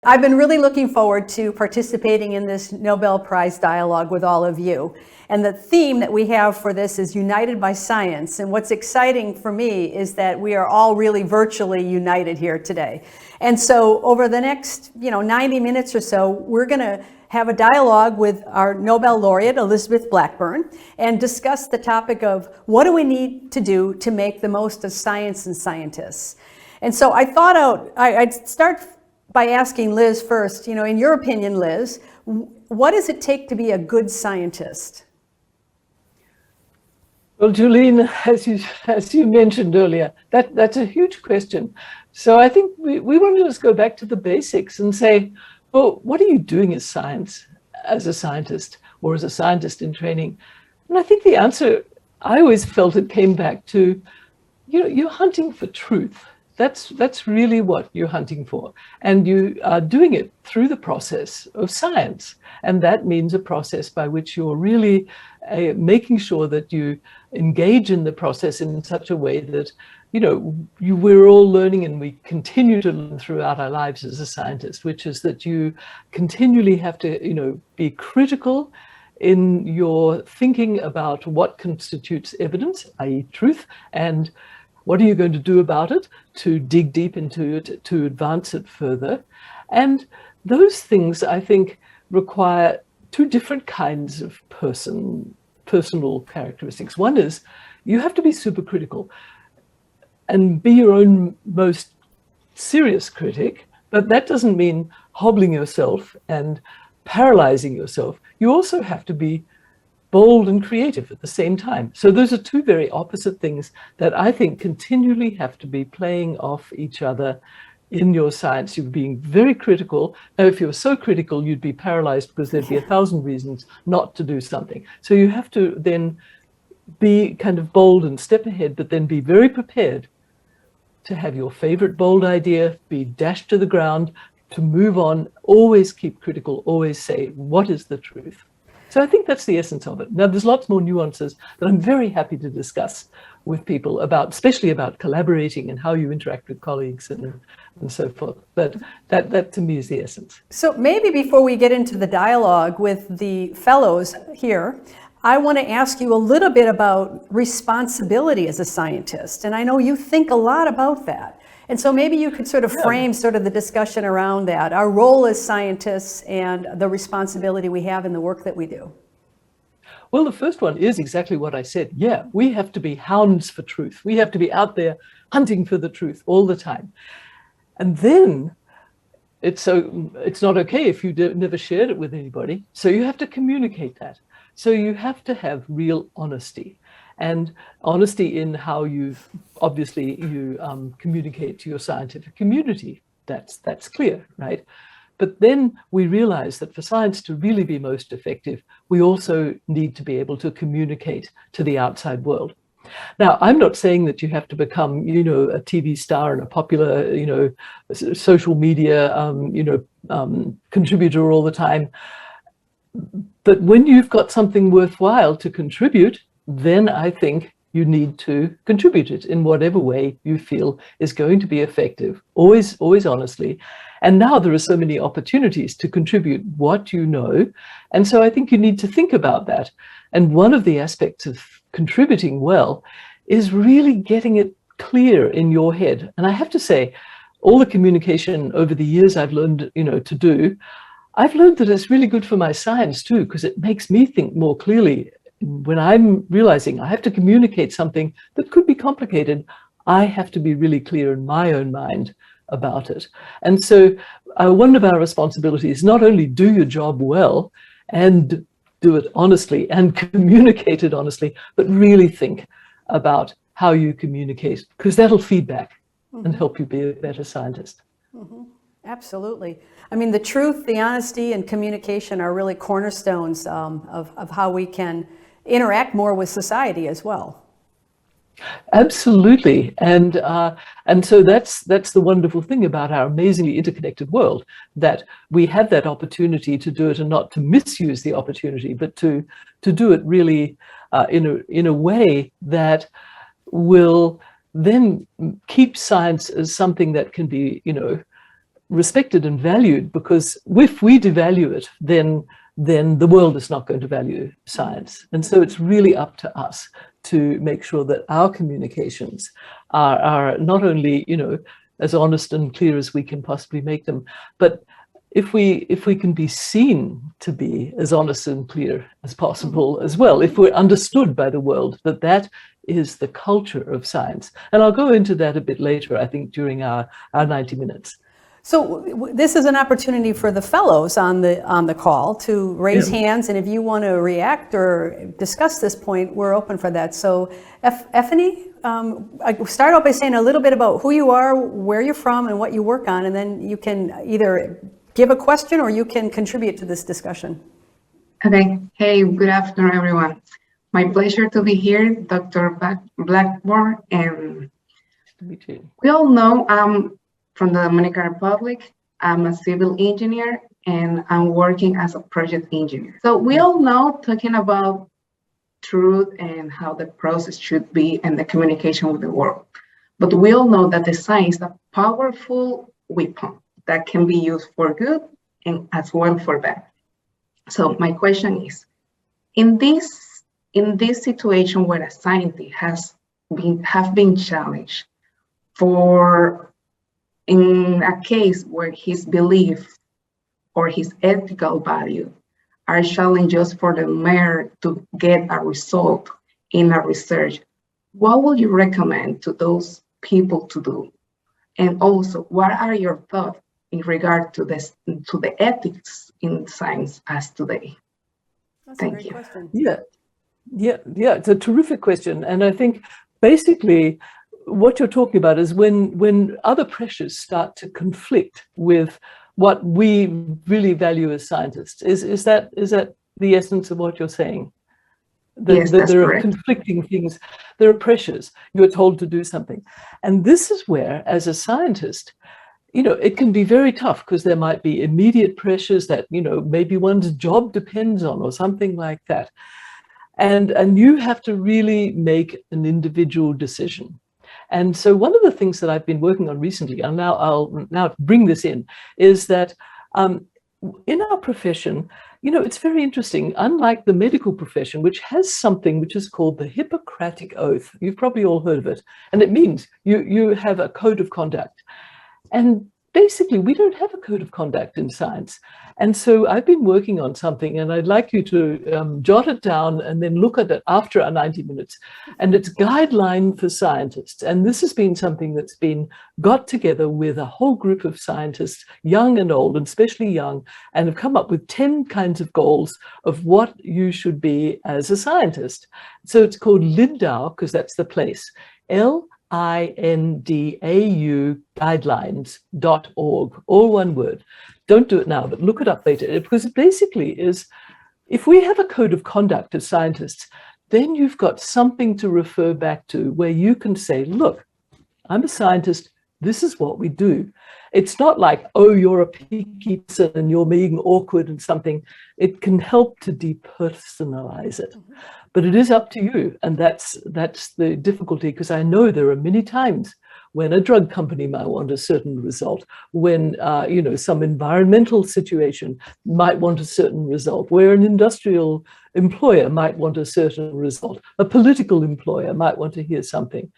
I've been really looking forward to participating in this Nobel Prize dialogue with all of you. And the theme that we have for this is United by Science. And what's exciting for me is that we are all really virtually united here today. And so over the next 90 minutes or so, we're going to have a dialogue with our Nobel laureate, Elizabeth Blackburn, and discuss the topic of what do we need to do to make the most of science and scientists. And so I thought I'd start by asking Liz first, in your opinion, Liz, what does it take to be a good scientist? Well, Julene, as you mentioned earlier, that's a huge question. So I think we want to just go back to the basics and say, well, what are you doing as a scientist, or as a scientist in training? And I think the answer, I always felt it came back to, you're hunting for truth. That's really what you're hunting for. And you are doing it through the process of science. And that means a process by which you're really making sure that you engage in the process in such a way that, we're all learning, and we continue to learn throughout our lives as a scientist, which is that you continually have to, be critical in your thinking about what constitutes evidence, i.e. truth, and what are you going to do about it to dig deep into it, to advance it further? And those things, I think, require two different kinds of personal characteristics. One is you have to be super critical and be your own most serious critic, but that doesn't mean hobbling yourself and paralyzing yourself. You also have to be bold and creative at the same time. So those are two very opposite things that I think continually have to be playing off each other in your science. You're being very critical. Now, if you're so critical, you'd be paralyzed because there'd be 1,000 reasons not to do something. So you have to then be kind of bold and step ahead, but then be very prepared to have your favorite bold idea be dashed to the ground, to move on, always keep critical, always say, what is the truth? So I think that's the essence of it. Now, there's lots more nuances that I'm very happy to discuss with people about, especially about collaborating and how you interact with colleagues and so forth. But that to me is the essence. So maybe before we get into the dialogue with the fellows here, I want to ask you a little bit about responsibility as a scientist. And I know you think a lot about that. And so maybe you could sort of frame sort of the discussion around that, our role as scientists and the responsibility we have in the work that we do. Well, the first one is exactly what I said. Yeah, we have to be hounds for truth. We have to be out there hunting for the truth all the time. And then it's not okay if you never shared it with anybody. So you have to communicate that. So you have to have real honesty. And honesty in how you communicate to your scientific community. That's clear, right? But then we realize that for science to really be most effective, we also need to be able to communicate to the outside world. Now, I'm not saying that you have to become, a TV star and a popular, social media, contributor all the time. But when you've got something worthwhile to contribute, then I think you need to contribute it in whatever way you feel is going to be effective, always honestly. And now there are so many opportunities to contribute what you know. And so I think you need to think about that. And one of the aspects of contributing well is really getting it clear in your head. And I have to say, all the communication over the years I've learned, to do, I've learned that it's really good for my science too, because it makes me think more clearly. When I'm realizing I have to communicate something that could be complicated, I have to be really clear in my own mind about it. And so one of our responsibilities is not only do your job well and do it honestly and communicate it honestly, but really think about how you communicate, because that'll feed back and help you be a better scientist. Mm-hmm. Absolutely. I mean, the truth, the honesty, and communication are really cornerstones of how we can interact more with society as well. Absolutely. And so that's the wonderful thing about our amazingly interconnected world, that we have that opportunity to do it, and not to misuse the opportunity, but to do it really in a way that will then keep science as something that can be, respected and valued, because if we devalue it, then the world is not going to value science. And so it's really up to us to make sure that our communications are not only, as honest and clear as we can possibly make them, but if we can be seen to be as honest and clear as possible as well, if we're understood by the world that is the culture of science. And I'll go into that a bit later, I think, during our 90 minutes. So this is an opportunity for the fellows on the call to raise hands, and if you want to react or discuss this point, we're open for that. So, Effany, start out by saying a little bit about who you are, where you're from, and what you work on, and then you can either give a question or you can contribute to this discussion. Okay. Hey, good afternoon, everyone. My pleasure to be here, Dr. Blackburn, and we all know from the Dominican Republic, I'm a civil engineer and I'm working as a project engineer. So we all know, talking about truth and how the process should be and the communication with the world. But we all know that the science is a powerful weapon that can be used for good and as well for bad. So my question is, in this situation where a scientist have been challenged for, in a case where his belief or his ethical value are challenges for the mayor to get a result in a research, what would you recommend to those people to do? And also, what are your thoughts in regard to this, to the ethics in science as today? That's Thank a great you. question. Yeah, it's a terrific question. And I think basically what you're talking about is when other pressures start to conflict with what we really value as scientists. Is that the essence of what you're saying? Yes, that's there correct. are conflicting things. There are pressures. You're told to do something. And this is where, as a scientist, it can be very tough, because there might be immediate pressures that, maybe one's job depends on or something like that. And you have to really make an individual decision. And so one of the things that I've been working on recently, and I'll now bring this in, is that in our profession, it's very interesting. Unlike the medical profession, which has something which is called the Hippocratic Oath, you've probably all heard of it, and it means you have a code of conduct. And basically, we don't have a code of conduct in science. And so I've been working on something, and I'd like you to jot it down and then look at it after our 90 minutes. And it's Guideline for Scientists. And this has been something that's been got together with a whole group of scientists, young and old, and especially young, and have come up with 10 kinds of goals of what you should be as a scientist. So it's called Lindau, because that's the place. LINDAU guidelines.org, all one word. Don't do it now, but look it up later, because it basically is, if we have a code of conduct as scientists, then you've got something to refer back to where you can say, look, I'm a scientist, this is what we do. It's not like, oh, you're a picky person and you're being awkward and something. It can help to depersonalize it. But it is up to you. And that's the difficulty, because I know there are many times when a drug company might want a certain result, when some environmental situation might want a certain result, where an industrial employer might want a certain result, a political employer might want to hear something.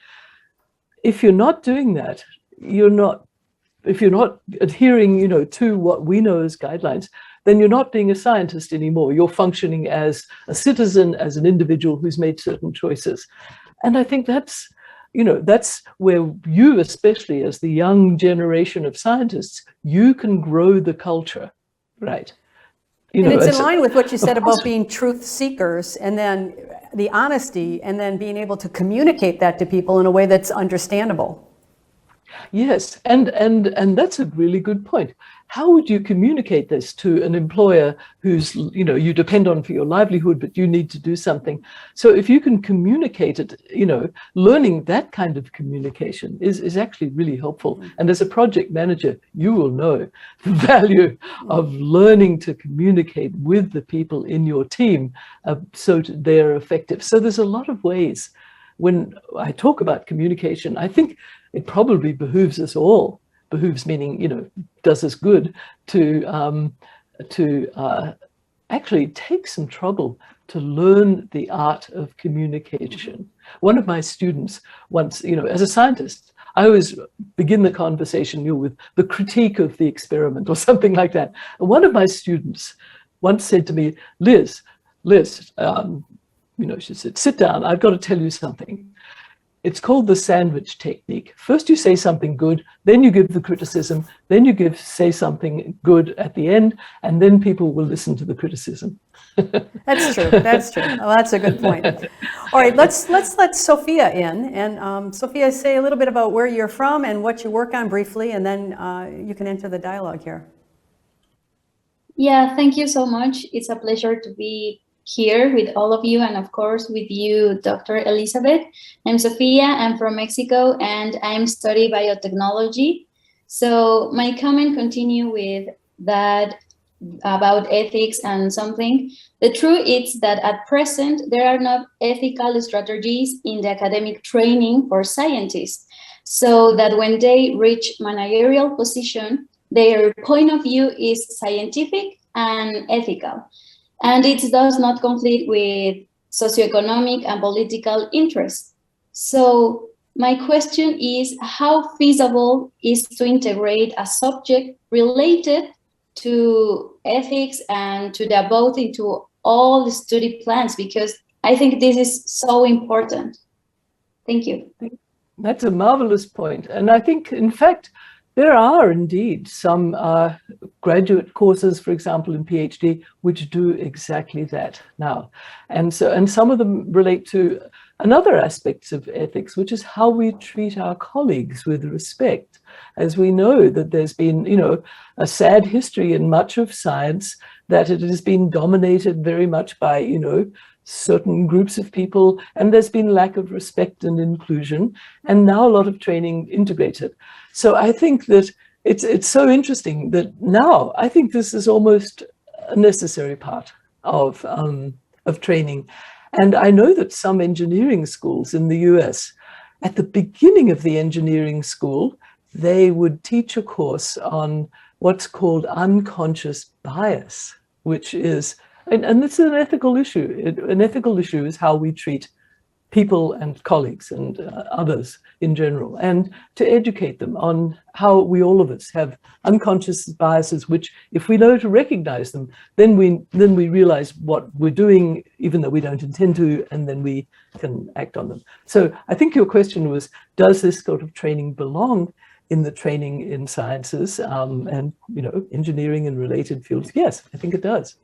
If you're not doing that, if you're not adhering, to what we know as guidelines, then you're not being a scientist anymore. You're functioning as a citizen, as an individual who's made certain choices. And I think that's where you, especially as the young generation of scientists, you can grow the culture, right? And it's in line with what you said about being truth seekers, and then the honesty, and then being able to communicate that to people in a way that's understandable. Yes, and that's a really good point. How would you communicate this to an employer who's, you depend on for your livelihood, but you need to do something? So if you can communicate it, learning that kind of communication is actually really helpful. And as a project manager, you will know the value of learning to communicate with the people in your team so they're effective. So there's a lot of ways. When I talk about communication, I think it probably behooves us all. Behooves meaning, does us good to actually take some trouble to learn the art of communication. One of my students once, as a scientist, I always begin the conversation with the critique of the experiment or something like that. And one of my students once said to me, Liz, she said, sit down, I've got to tell you something. It's called the sandwich technique. First you say something good, then you give the criticism, then you say something good at the end, and then people will listen to the criticism. That's true. That's true. Well, that's a good point. All right, let's let Sophia in, and Sophia, say a little bit about where you're from and what you work on briefly, and then you can enter the dialogue here. Yeah, thank you so much. It's a pleasure to be here with all of you, and of course with you, Dr. Elizabeth. I'm Sophia, I'm from Mexico, and I'm studying biotechnology. So my comment continue with that about ethics and something. The truth is that at present, there are not ethical strategies in the academic training for scientists, so that when they reach managerial position, their point of view is scientific and ethical, and it does not conflict with socioeconomic and political interests. So my question is, how feasible is to integrate a subject related to ethics and to the above into all the study plans? Because I think this is so important. Thank you. That's a marvelous point. And I think, in fact, there are indeed some graduate courses, for example, in PhD, which do exactly that now. And some of them relate to another aspects of ethics, which is how we treat our colleagues with respect. As we know that there's been, a sad history in much of science, that it has been dominated very much by, certain groups of people, and there's been lack of respect and inclusion, and now a lot of training integrated. So I think that it's so interesting that now I think this is almost a necessary part of training. And I know that some engineering schools in the US, at the beginning of the engineering school, they would teach a course on what's called unconscious bias, which is, and it's an ethical issue. An ethical issue is how we treat people and colleagues and others in general, and to educate them on how we, all of us, have unconscious biases, which if we know to recognize them, then we realize what we're doing, even though we don't intend to, and then we can act on them. So I think your question was, does this sort of training belong in the training in sciences and engineering and related fields? Yes, I think it does.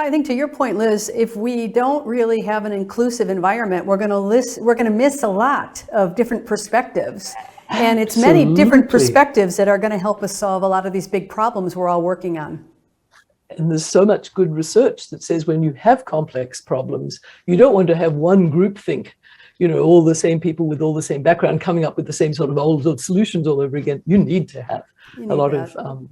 I think to your point, Liz, if we don't really have an inclusive environment, we're going to miss a lot of different perspectives. And it's many different perspectives that are going to help us solve a lot of these big problems we're all working on. And there's so much good research that says when you have complex problems, you don't want to have one group think, all the same people with all the same background coming up with the same sort of old solutions all over again. You need to have a lot of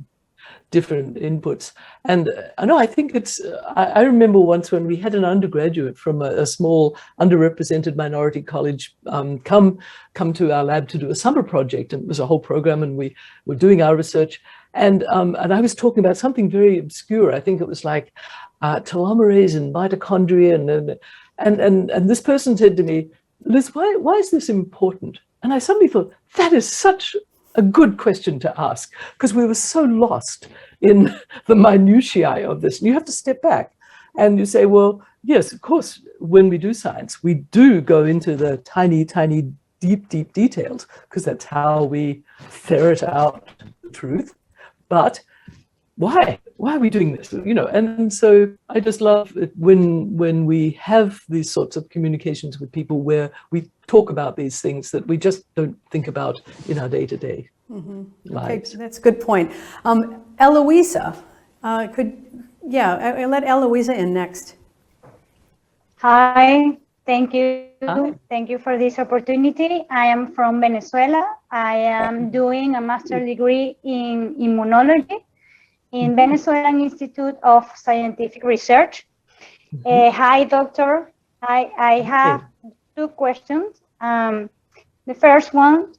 different inputs. And I think it's, I remember once when we had an undergraduate from a small underrepresented minority college come to our lab to do a summer project, and it was a whole program, and we were doing our research. And I was talking about something very obscure. I think it was like telomerase and mitochondria. And this person said to me, Liz, why is this important? And I suddenly thought, that is such a good question to ask, because we were so lost in the minutiae of this. And you have to step back and you say, well, yes, of course, when we do science, we do go into the tiny, tiny, deep details, because that's how we ferret out the truth. But why are we doing this? And so I just love it when we have these sorts of communications with people where we talk about these things that we just don't think about in our day-to-day lives. Okay, that's a good point. Eloisa, I'll let Eloisa in next. Hi, thank you. Hi. Thank you for this opportunity. I am from Venezuela. I am doing a master's degree in immunology in Venezuelan Institute of Scientific Research. Hi, doctor. I have two questions. The first one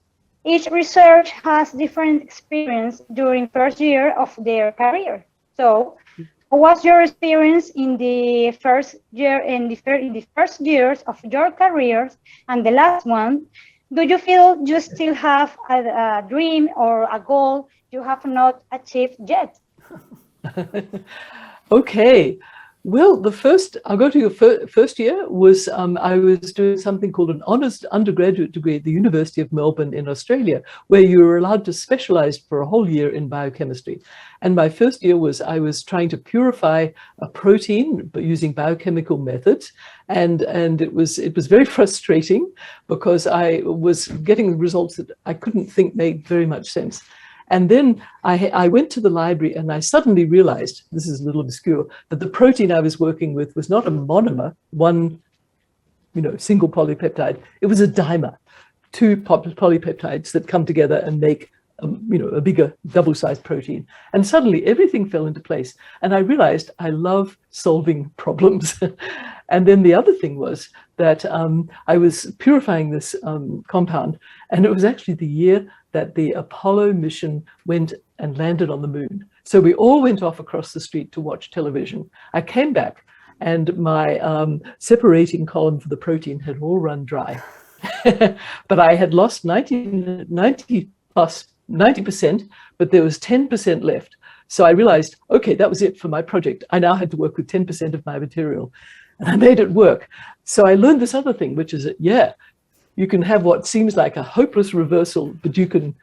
each research has different experience during first year of their career. So, what was your experience in the first year, in the first years of your careers, and the last one? Do you feel you still have a dream or a goal you have not achieved yet? Okay. Well, I'll go to your first year was, I was doing something called an honors undergraduate degree at the University of Melbourne in Australia, where you were allowed to specialize for a whole year in biochemistry. And my first year was, I was trying to purify a protein but using biochemical methods. And it was very frustrating because I was getting results that I couldn't think made very much sense. And then I went to the library and I suddenly realized, this is a little obscure, that the protein I was working with was not a monomer, one single polypeptide. It was a dimer, two polypeptides that come together and make a bigger double-sized protein. And suddenly everything fell into place. And I realized I love solving problems. And then the other thing was that I was purifying this compound, and it was actually the year that the Apollo mission went and landed on the moon. So we all went off across the street to watch television. I came back and my separating column for the protein had all run dry. But I had lost 90%, but there was 10% left. So I realized, okay, that was it for my project. I now had to work with 10% of my material. And I made it work. So I learned this other thing, which is that, you can have what seems like a hopeless reversal, but you can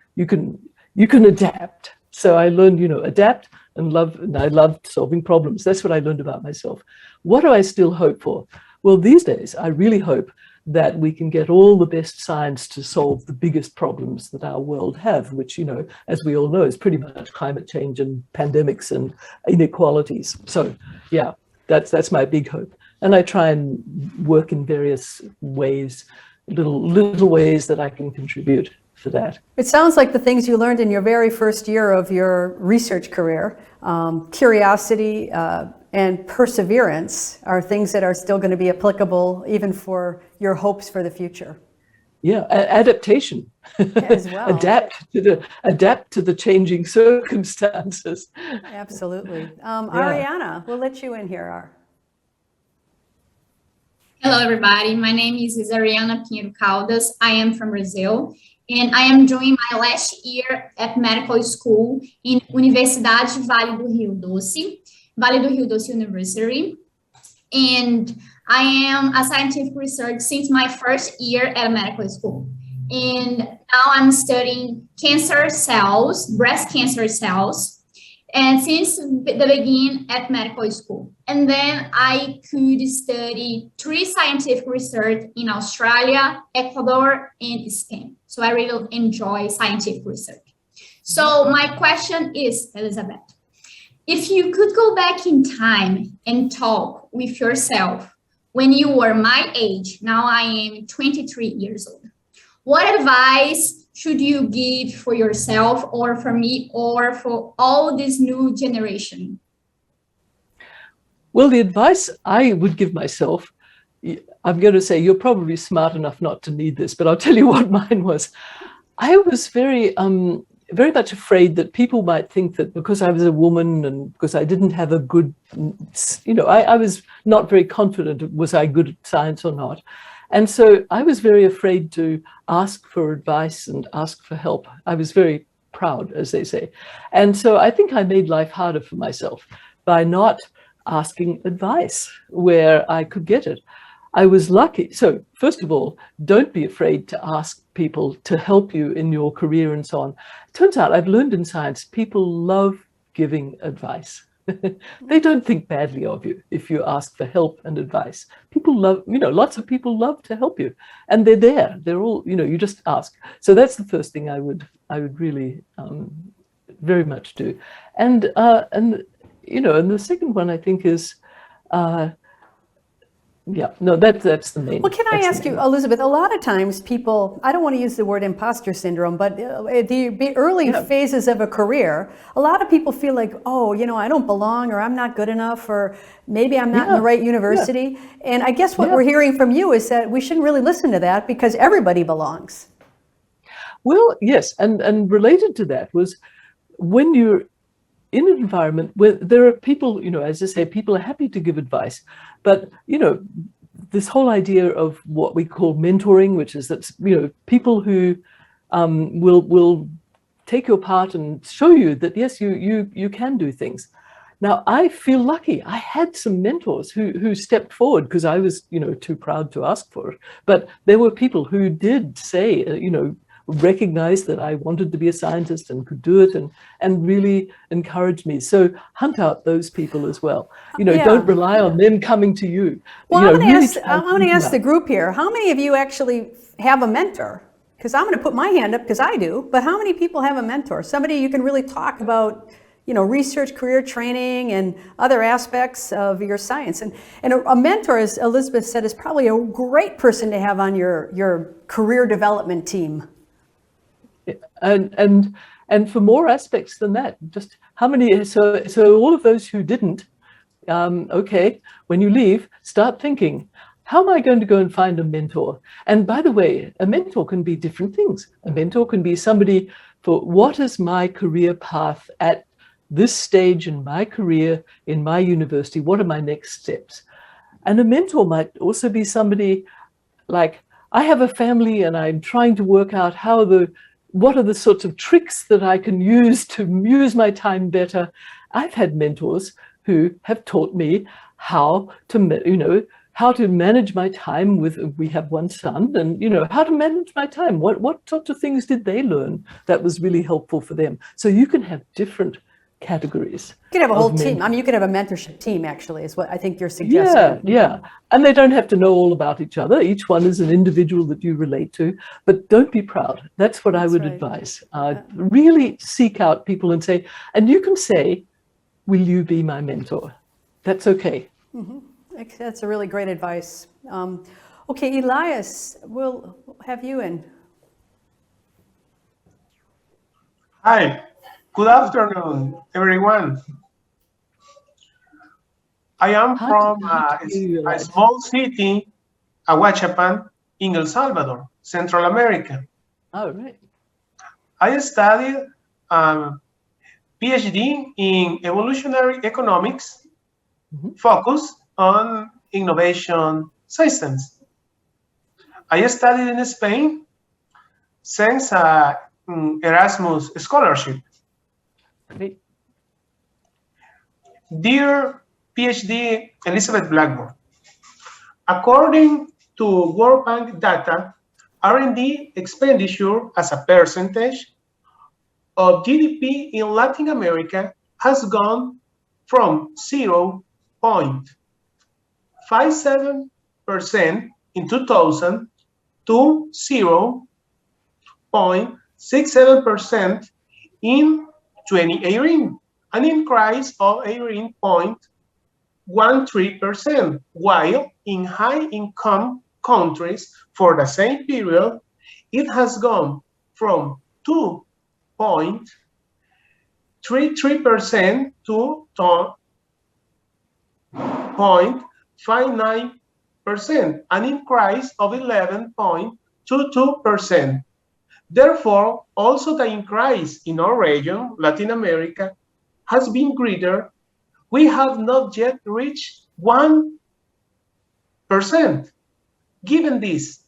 adapt. So I learned, adapt and I loved solving problems. That's what I learned about myself. What do I still hope for? Well, these days, I really hope that we can get all the best science to solve the biggest problems that our world have, which, as we all know, is pretty much climate change and pandemics and inequalities. So yeah, that's my big hope. And I try and work in various ways, little ways that I can contribute for that. It sounds like the things you learned in your very first year of your research career, curiosity and perseverance, are things that are still going to be applicable even for your hopes for the future. Yeah, adaptation. As well. adapt to the changing circumstances. Absolutely. Eliana, we'll let you in here. Hello, everybody. My name is Eliana Caldas. I am from Brazil, and I am doing my last year at medical school in Universidade Vale do Rio Doce University. And I am a scientific researcher since my first year at medical school. And now I'm studying cancer cells, breast cancer cells, and since the beginning at medical school. And then I could study 3 scientific research in Australia, Ecuador, and Spain. So I really enjoy scientific research. So my question is, Elizabeth, if you could go back in time and talk with yourself when you were my age, now I am 23 years old, what advice should you give for yourself or for me or for all this new generation? Well, the advice I would give myself, I'm going to say you're probably smart enough not to need this, but I'll tell you what mine was. I was very much afraid that people might think that because I was a woman and because I didn't have a good, I was not very confident, was I good at science or not? And so I was very afraid to ask for advice and ask for help. I was very proud, as they say. And so I think I made life harder for myself by not asking advice where I could get it. I was lucky. So first of all, don't be afraid to ask people to help you in your career and so on. Turns out I've learned in science, people love giving advice. They don't think badly of you if you ask for help and advice. People love, lots of people love to help you, and they're there. They're all, you just ask. So that's the first thing I would really very much do. And the second one I think is, that's the main. Well, can I ask you, Elizabeth, a lot of times people, I don't want to use the word imposter syndrome, but the early phases of a career, a lot of people feel like, I don't belong, or I'm not good enough, or maybe I'm not in the right university. And I guess what we're hearing from you is that we shouldn't really listen to that because everybody belongs. Well, yes, and related to that was when you're in an environment where there are people, as I say, people are happy to give advice, but, this whole idea of what we call mentoring, which is that, people who will take your part and show you that, yes, you can do things. Now, I feel lucky. I had some mentors who stepped forward because I was, too proud to ask for it. But there were people who did say, recognize that I wanted to be a scientist and could do it and really encourage me. So hunt out those people as well. Don't rely on them coming to you. Well, I'm going to ask the group here, how many of you actually have a mentor? Because I'm going to put my hand up because I do, but how many people have a mentor? Somebody you can really talk about, research, career training, and other aspects of your science. And a mentor, as Elizabeth said, is probably a great person to have on your career development team. And for more aspects than that, just how many, so all of those who didn't, okay, when you leave, start thinking, how am I going to go and find a mentor? And by the way, a mentor can be different things. A mentor can be somebody for what is my career path at this stage in my career, in my university, what are my next steps? And a mentor might also be somebody like, I have a family and I'm trying to work out what are the sorts of tricks that I can use to use my time better. I've had mentors who have taught me how to, how to manage my time we have one son, and, how to manage my time. What sorts of things did they learn that was really helpful for them? So you can have different categories. You could have a whole team. I mean, you could have a mentorship team, actually, is what I think you're suggesting. Yeah. And they don't have to know all about each other. Each one is an individual that you relate to, but don't be proud. That's what I would advise. Really seek out people and say, and you can say, will you be my mentor? That's okay. Mm-hmm. That's a really great advice. Okay, Elias, we'll have you in. Hi. Good afternoon, everyone. I am from a small city, Ahuachapan, in El Salvador, Central America. Oh, right. I studied PhD in evolutionary economics, focused on innovation systems. I studied in Spain, thanks to Erasmus scholarship. Great. Dear PhD Elizabeth Blackburn, according to World Bank data, R&D expenditure as a percentage of GDP in Latin America has gone from 0.57% in 2000 to 0.67% in 2018, an increase of 18.13%, while in high-income countries for the same period, it has gone from 2.33% to 0.59%, an increase of 11.22%. Therefore, also the increase in our region, Latin America, has been greater. We have not yet reached 1%. Given this,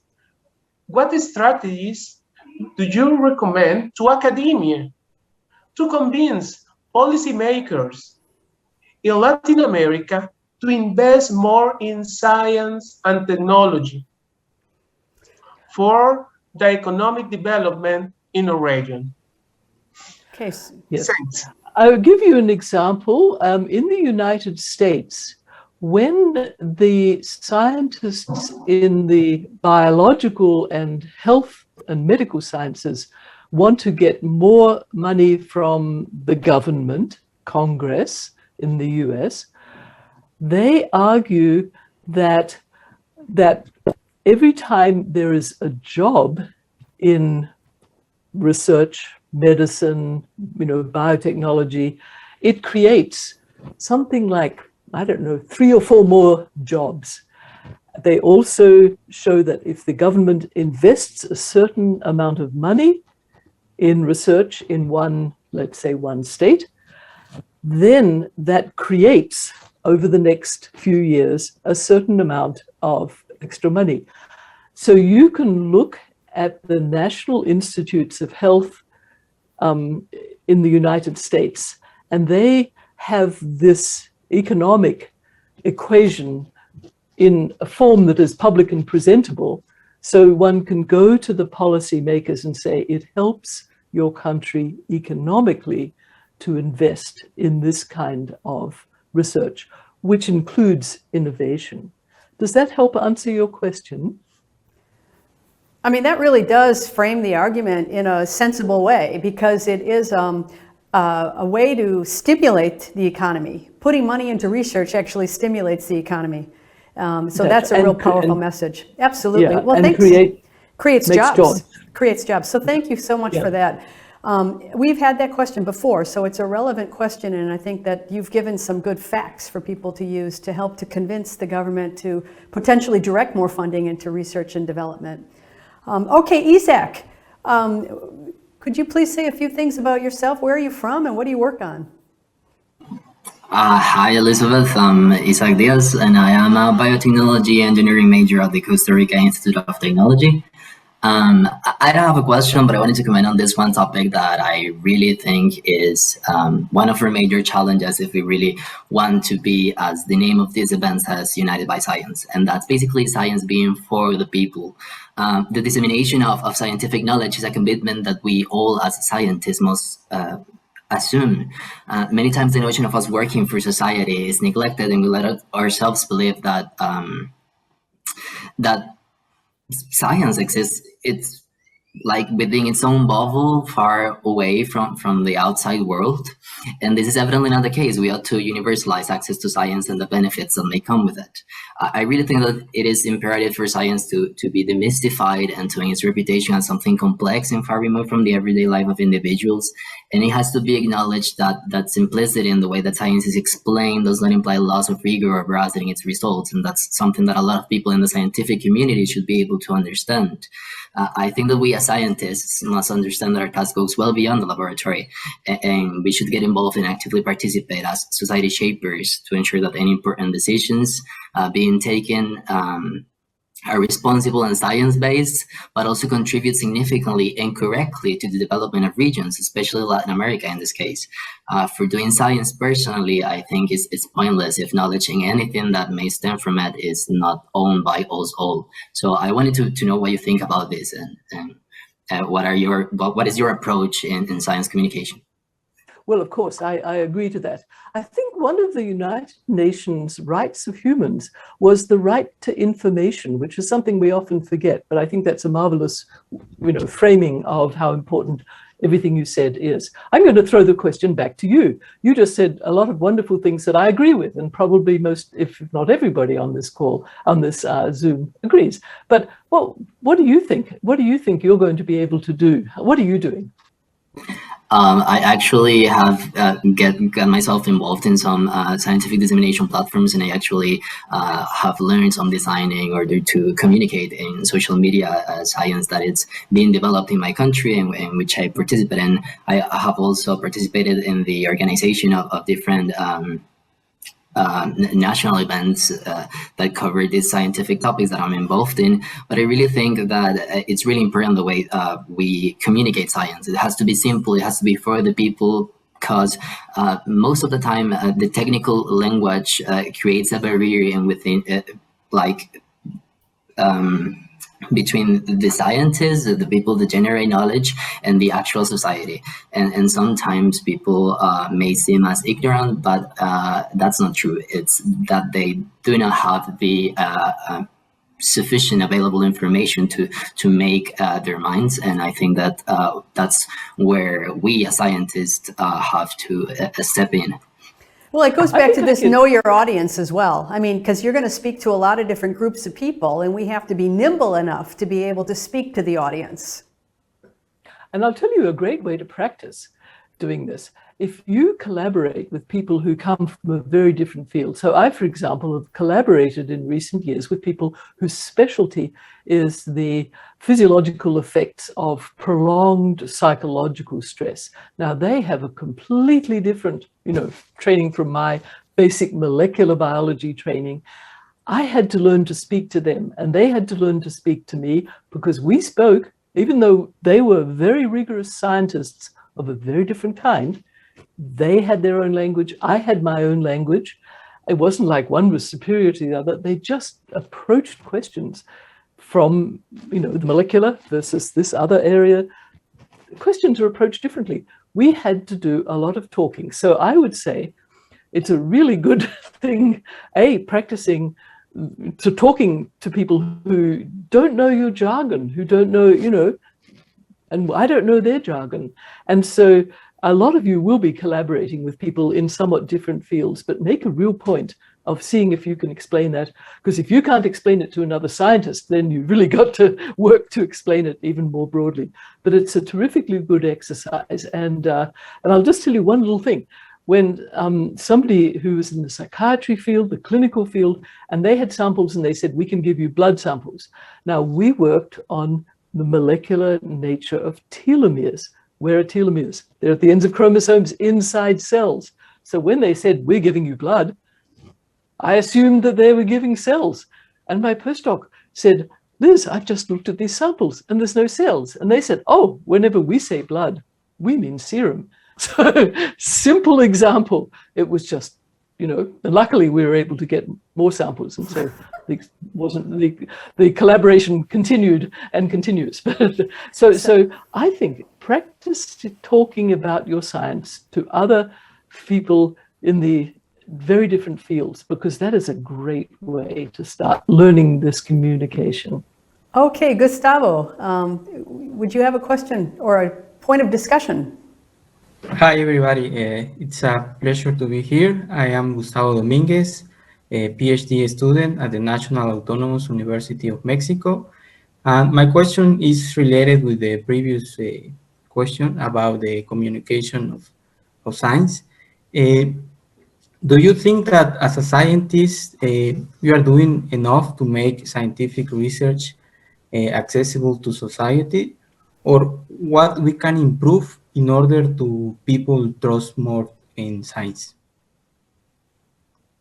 what strategies do you recommend to academia to convince policymakers in Latin America to invest more in science and technology for the economic development in a region? Okay. Yes. Thanks. I'll give you an example. In the United States, when the scientists in the biological and health and medical sciences want to get more money from the government, Congress in the US, they argue that every time there is a job in research, medicine, biotechnology, it creates something like, 3 or 4 more jobs. They also show that if the government invests a certain amount of money in research in one, let's say one state, then that creates over the next few years a certain amount of extra money. So you can look at the National Institutes of Health in the United States, and they have this economic equation in a form that is public and presentable. So one can go to the policymakers and say, it helps your country economically to invest in this kind of research, which includes innovation. Does that help answer your question? I mean, that really does frame the argument in a sensible way, because it is a way to stimulate the economy. Putting money into research actually stimulates the economy. So that's a real powerful message. Absolutely. Yeah, well, and thanks. Creates jobs. Jobs. Creates jobs. So thank you so much for that. We've had that question before, so it's a relevant question, and I think that you've given some good facts for people to use to help to convince the government to potentially direct more funding into research and development. Okay, Isaac, could you please say a few things about yourself? Where are you from and what do you work on? Hi, Elizabeth. I'm Isaac Diaz, and I am a biotechnology engineering major at the Costa Rica Institute of Technology. I don't have a question, but I wanted to comment on this one topic that I really think is one of our major challenges if we really want to be, as the name of this event says, united by science. And that's basically science being for the people. The dissemination of scientific knowledge is a commitment that we all as scientists must assume. Many times the notion of us working for society is neglected, and we let ourselves believe that that science exists. It's like within its own bubble, far away from the outside world. And this is evidently not the case. We ought to universalize access to science and the benefits that may come with it. I really think that it is imperative for science to be demystified and to make its reputation as something complex and far removed from the everyday life of individuals. And it has to be acknowledged that simplicity in the way that science is explained does not imply loss of rigor or veracity in its results. And that's something that a lot of people in the scientific community should be able to understand. I think that we as scientists must understand that our task goes well beyond the laboratory, and we should get involved and actively participate as society shapers to ensure that any important decisions being taken are responsible and science-based, but also contribute significantly and correctly to the development of regions, especially Latin America in this case. For doing science personally, I think it's pointless if knowledge and anything that may stem from it is not owned by us all. So I wanted to know what you think about this, and what is your approach in science communication? Well, of course, I agree to that. I think one of the United Nations rights of humans was the right to information, which is something we often forget. But I think that's a marvelous, framing of how important everything you said is. I'm going to throw the question back to you. You just said a lot of wonderful things that I agree with, and probably most, if not everybody on this call, on this Zoom agrees. But what do you think? What do you think you're going to be able to do? What are you doing? I actually have got myself involved in some scientific dissemination platforms, and I actually have learned some designing in order to communicate in social media science that it's being developed in my country and which I participate in. I have also participated in the organization of different national events that cover these scientific topics that I'm involved in. But I really think that it's really important the way we communicate science. It has to be simple, it has to be for the people, because most of the time the technical language creates a barrier in within between the scientists, the people that generate knowledge, and the actual society. And sometimes people may seem as ignorant, but that's not true. It's that they do not have the sufficient available information to make their minds. And I think that that's where we as scientists have to step in. Well, it goes back to this know your audience as well. I mean, because you're going to speak to a lot of different groups of people, and we have to be nimble enough to be able to speak to the audience. And I'll tell you a great way to practice doing this. if you collaborate with people who come from a very different field. So I, for example, have collaborated in recent years with people whose specialty is the physiological effects of prolonged psychological stress. Now, they have a completely different, training from my basic molecular biology training. I had to learn to speak to them, and they had to learn to speak to me, because we spoke, even though they were very rigorous scientists of a very different kind. They had their own language. I had my own language. It wasn't like one was superior to the other. They just approached questions from, the molecular versus this other area. Questions are approached differently. We had to do a lot of talking. So I would say it's a really good thing, practicing to talking to people who don't know your jargon, who don't know, and I don't know their jargon. And so a lot of you will be collaborating with people in somewhat different fields, but make a real point of seeing if you can explain that. Because if you can't explain it to another scientist, then you've really got to work to explain it even more broadly. But it's a terrifically good exercise. And I'll just tell you one little thing. When somebody who was in the psychiatry field, the clinical field, and they had samples and they said, we can give you blood samples. Now, we worked on the molecular nature of telomeres. Where are telomeres? They're at the ends of chromosomes inside cells. So when they said, we're giving you blood, I assumed that they were giving cells. And my postdoc said, Liz, I've just looked at these samples and there's no cells. And they said, oh, whenever we say blood, we mean serum. So simple example. It was just, and luckily we were able to get more samples. And so the collaboration continued and continues. So I think practice talking about your science to other people in the very different fields, because that is a great way to start learning this communication. Okay, Gustavo, would you have a question or a point of discussion? Hi, everybody. It's a pleasure to be here. I am Gustavo Dominguez, a PhD student at the National Autonomous University of Mexico. And my question is related with the previous question about the communication of science. Do you think that as a scientist, you are doing enough to make scientific research accessible to society? Or what we can improve in order to people trust more in science?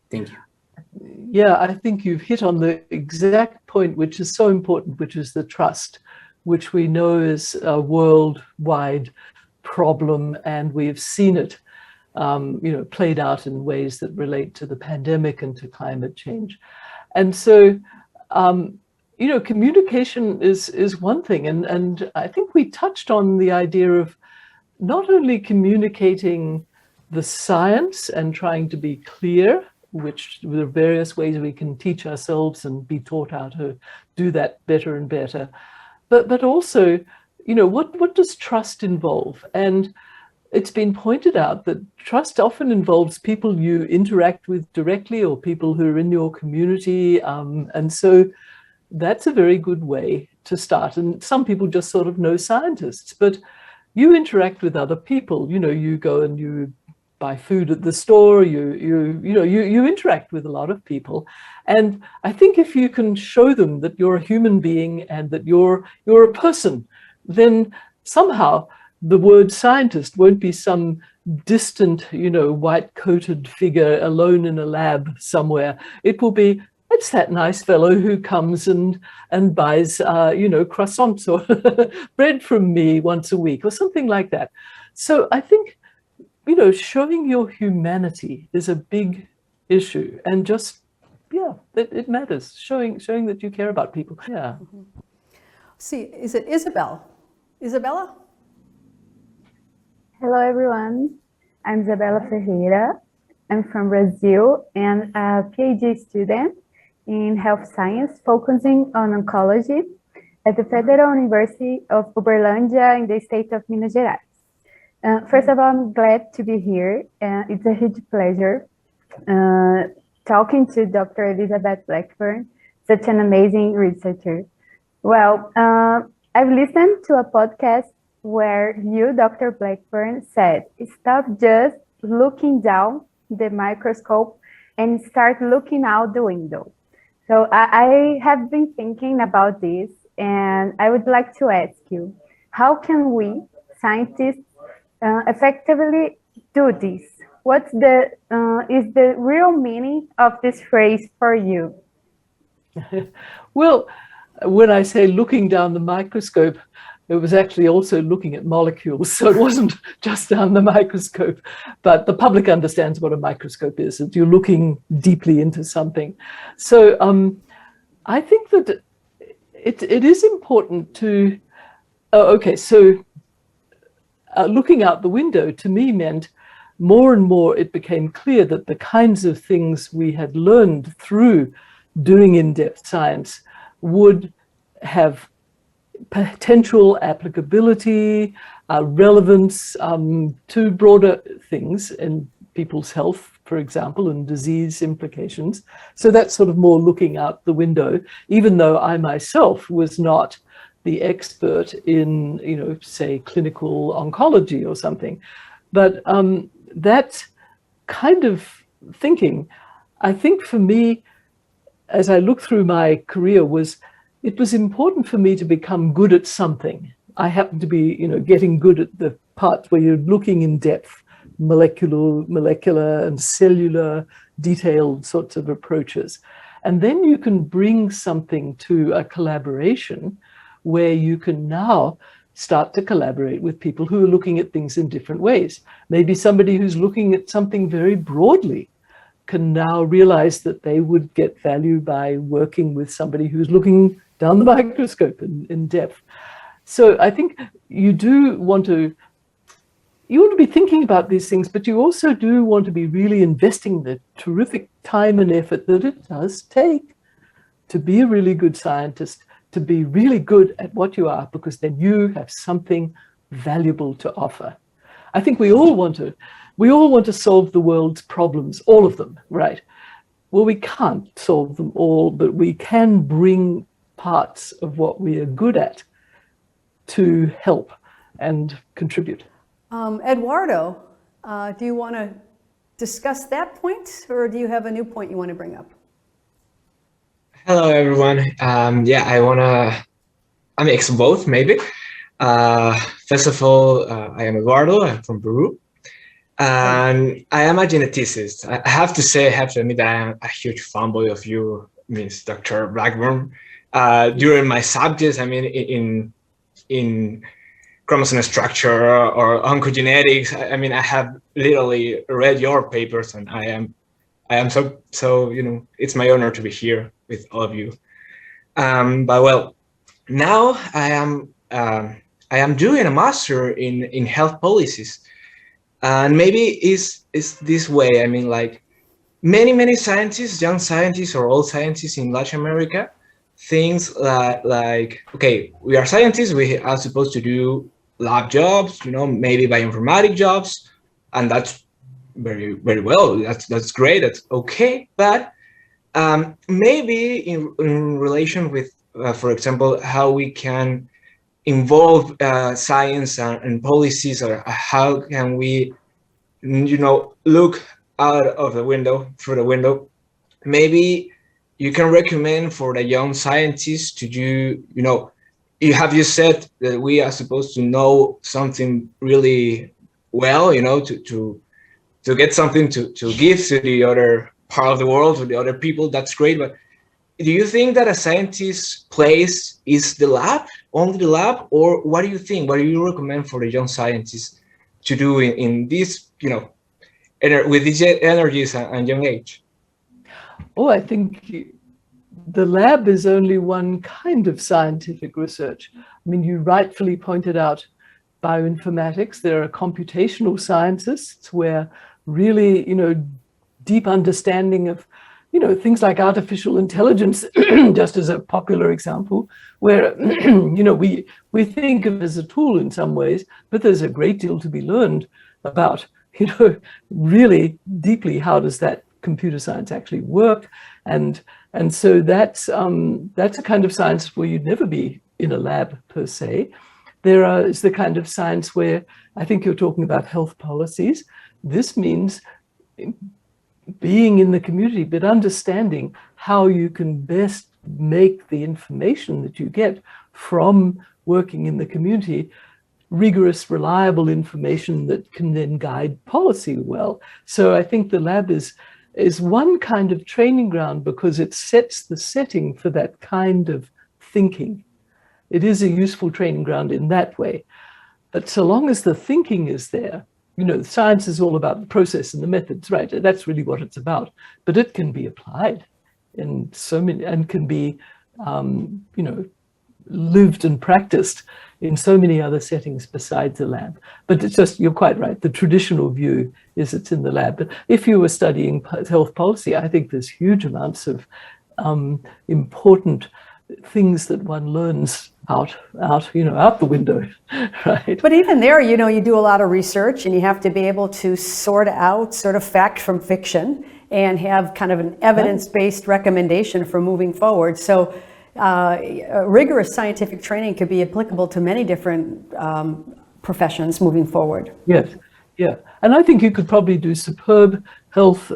Thank you. Yeah, I think you've hit on the exact point, which is so important, which is the trust, which we know is a worldwide problem, and we've seen it, played out in ways that relate to the pandemic and to climate change. And so, communication is one thing, and I think we touched on the idea of not only communicating the science and trying to be clear, which there are various ways we can teach ourselves and be taught how to do that better and better, but also, what does trust involve? And it's been pointed out that trust often involves people you interact with directly or people who are in your community, and so that's a very good way to start. And some people just sort of know scientists, but you interact with other people. You go and you buy food at the store. You interact with a lot of people, and I think if you can show them that you're a human being and that you're a person, then somehow the word scientist won't be some distant, white-coated figure alone in a lab somewhere. It will be, it's that nice fellow who comes and buys, croissants or bread from me once a week or something like that. So I think, showing your humanity is a big issue, and just, it matters. Showing that you care about people. Yeah. Mm-hmm. See, is it Isabel? Isabella? Hello, everyone. I'm Isabela Ferreira. I'm from Brazil and a PhD student in health science, focusing on oncology at the Federal University of Uberlândia in the state of Minas Gerais. First of all, I'm glad to be here. It's a huge pleasure talking to Dr. Elizabeth Blackburn, such an amazing researcher. Well, I've listened to a podcast where you, Dr. Blackburn, said, stop just looking down the microscope and start looking out the window. So I have been thinking about this, and I would like to ask you, how can we, scientists, effectively do this? What's is the real meaning of this phrase for you? Well, when I say looking down the microscope, it was actually also looking at molecules. So it wasn't just down the microscope, but the public understands what a microscope is, that you're looking deeply into something. So I think that it is important to, looking out the window to me meant more and more it became clear that the kinds of things we had learned through doing in-depth science would have potential applicability, relevance to broader things in people's health, for example, and disease implications. So that's sort of more looking out the window, even though I myself was not the expert in, say, clinical oncology or something. But that kind of thinking, I think for me, as I look through my career, it was important for me to become good at something. I happen to be, getting good at the parts where you're looking in depth, molecular and cellular, detailed sorts of approaches. And then you can bring something to a collaboration where you can now start to collaborate with people who are looking at things in different ways. Maybe somebody who's looking at something very broadly can now realize that they would get value by working with somebody who's looking down the microscope in depth. So I think you want to be thinking about these things, but you also do want to be really investing the terrific time and effort that it does take to be a really good scientist, to be really good at what you are, because then you have something valuable to offer. I think we all want to solve the world's problems, all of them, right? Well, we can't solve them all, but we can bring parts of what we are good at to help and contribute. Eduardo, do you want to discuss that point, or do you have a new point you want to bring up? Hello, everyone. I mix both, maybe. First of all, I am Eduardo. I'm from Peru. And I am a geneticist. I have to admit that I am a huge fanboy of you, Miss Dr. Blackburn. During my subjects, in chromosome structure or oncogenetics, I have literally read your papers, and I am so it's my honor to be here with all of you. But well, now I am doing a master in health policies. And maybe it's this way. Like many scientists, young scientists or old scientists in Latin America, things like, okay, we are scientists, we are supposed to do lab jobs, maybe bioinformatic jobs, and that's very, very well. That's great. That's okay. But maybe in relation with, for example, how we can involve science and policies, or how can we, look out of the window, through the window. Maybe you can recommend for the young scientists to do, you said that we are supposed to know something really well, to get something to give to the other part of the world, to the other people. That's great. But do you think that a scientist's place is the lab, only the lab? Or what do you think? What do you recommend for the young scientists to do in this, with these energies and young age? Oh, I think the lab is only one kind of scientific research. You rightfully pointed out bioinformatics. There are computational scientists where really, deep understanding of, things like artificial intelligence, just as a popular example, where, we think of it as a tool in some ways, but there's a great deal to be learned about, really deeply, how does that computer science actually work? And so that's a kind of science where you'd never be in a lab per se. there is the kind of science where I think you're talking about health policies. This means being in the community, but understanding how you can best make the information that you get from working in the community rigorous, reliable information that can then guide policy well. So I think the lab is one kind of training ground because it sets the setting for that kind of thinking. It is a useful training ground in that way. But so long as the thinking is there, science is all about the process and the methods, right? That's really what it's about. But it can be applied in so many, and can be, lived and practiced in so many other settings besides the lab. But it's just, you're quite right. The traditional view is it's in the lab. But if you were studying health policy, I think there's huge amounts of important things that one learns out the window, right? But even there, you do a lot of research and you have to be able to sort out sort of fact from fiction and have kind of an evidence-based recommendation for moving forward. So rigorous scientific training could be applicable to many different professions moving forward. Yes, yeah. And I think you could probably do superb health,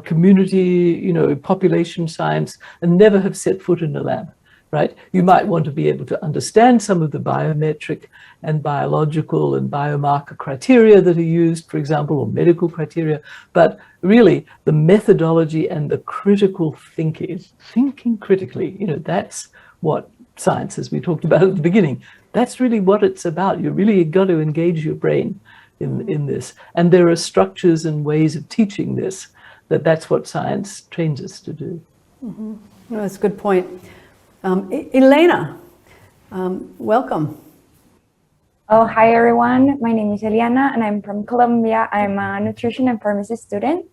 community, population science and never have set foot in a lab. Right? You might want to be able to understand some of the biometric and biological and biomarker criteria that are used, for example, or medical criteria, but really the methodology and the critical thinking critically, that's what science, as we talked about at the beginning, that's really what it's about. You really got to engage your brain in this. And there are structures and ways of teaching this, that's what science trains us to do. Mm-hmm. Well, that's a good point. Elena, welcome. Oh, hi everyone. My name is Eliana and I'm from Colombia. I'm a nutrition and pharmacy student.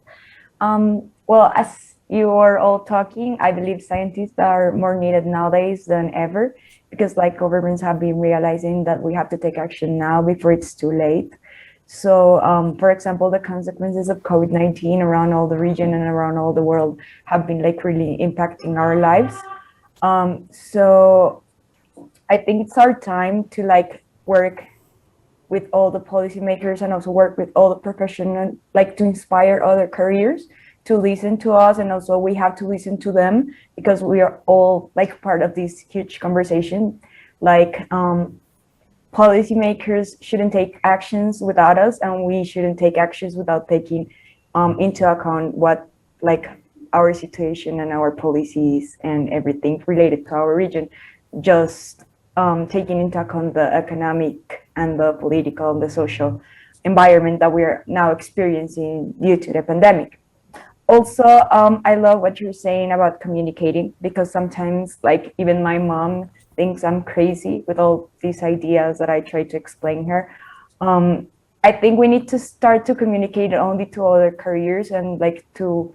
Well, as you are all talking, I believe scientists are more needed nowadays than ever because governments have been realizing that we have to take action now before it's too late. So, for example, the consequences of COVID-19 around all the region and around all the world have been really impacting our lives. So I think it's our time to work with all the policymakers and also work with all the professionals, to inspire other careers to listen to us. And also we have to listen to them because we are all part of this huge conversation. Policymakers shouldn't take actions without us, and we shouldn't take actions without taking into account what our situation and our policies and everything related to our region, just taking into account the economic and the political and the social environment that we are now experiencing due to the pandemic. Also, I love what you're saying about communicating, because sometimes even my mom thinks I'm crazy with all these ideas that I try to explain her. I think we need to start to communicate only to other careers and to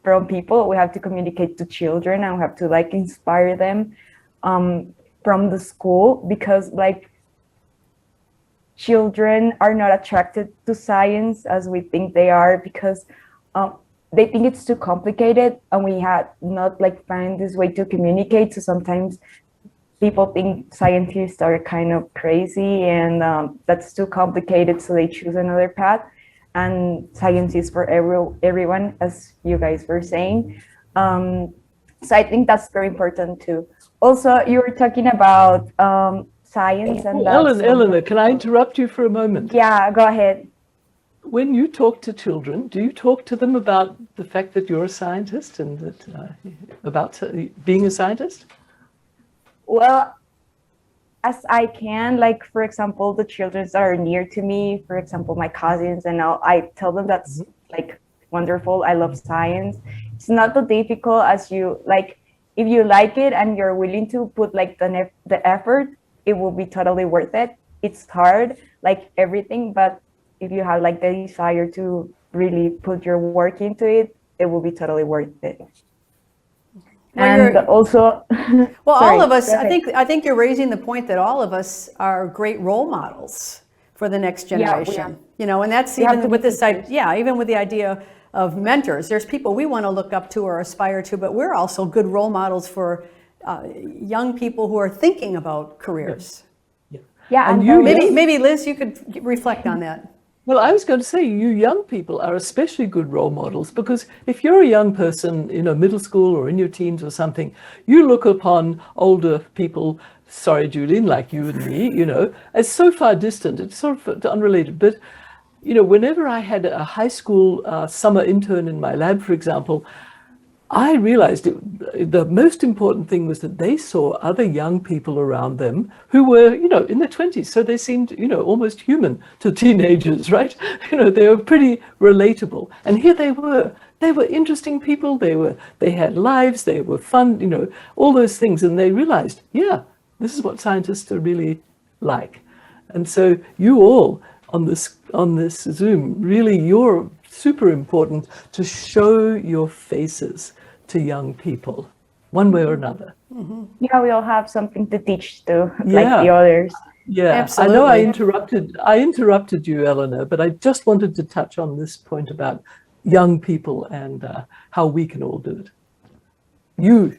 grown people. We have to communicate to children and we have to inspire them from the school, because children are not attracted to science as we think they are, because they think it's too complicated and we had not find this way to communicate. So sometimes people think scientists are kind of crazy and that's too complicated, so they choose another path. And science is for everyone, as you guys were saying. So I think that's very important too. Also, you were talking about science and Elena, can I interrupt you for a moment? Yeah, go ahead. When you talk to children, do you talk to them about the fact that you're a scientist and that about being a scientist? Well, as I can, for example, the children that are near to me, for example, my cousins, and I tell them that's wonderful. I love science. It's not so difficult as you if you like it and you're willing to put the effort, it will be totally worth it. It's hard, everything, but if you have the desire to really put your work into it, it will be totally worth it. And also, well, sorry, all of us, I think you're raising the point that all of us are great role models for the next generation. And that's even with this idea, even with the idea of mentors. There's people we want to look up to or aspire to, but we're also good role models for young people who are thinking about careers. Yeah, And Maybe Liz, you could reflect on that. Well, I was going to say, you young people are especially good role models, because if you're a young person, middle school or in your teens or something, you look upon older people, sorry, Julian, like you and me, as so far distant. It's sort of unrelated. But, whenever I had a high school summer intern in my lab, for example, I realized the most important thing was that they saw other young people around them who were, in their 20s. So they seemed, almost human to teenagers, right? They were pretty relatable. And here they were. They were interesting people. They had lives. They were fun, all those things. And they realized, yeah, this is what scientists are really like. And so you all on this Zoom, really, you're super important to show your faces to young people, one way or another. Mm-hmm. Yeah, we all have something to teach to, like the others. Yeah, absolutely. I know I interrupted you, Eleanor, but I just wanted to touch on this point about young people and how we can all do it. You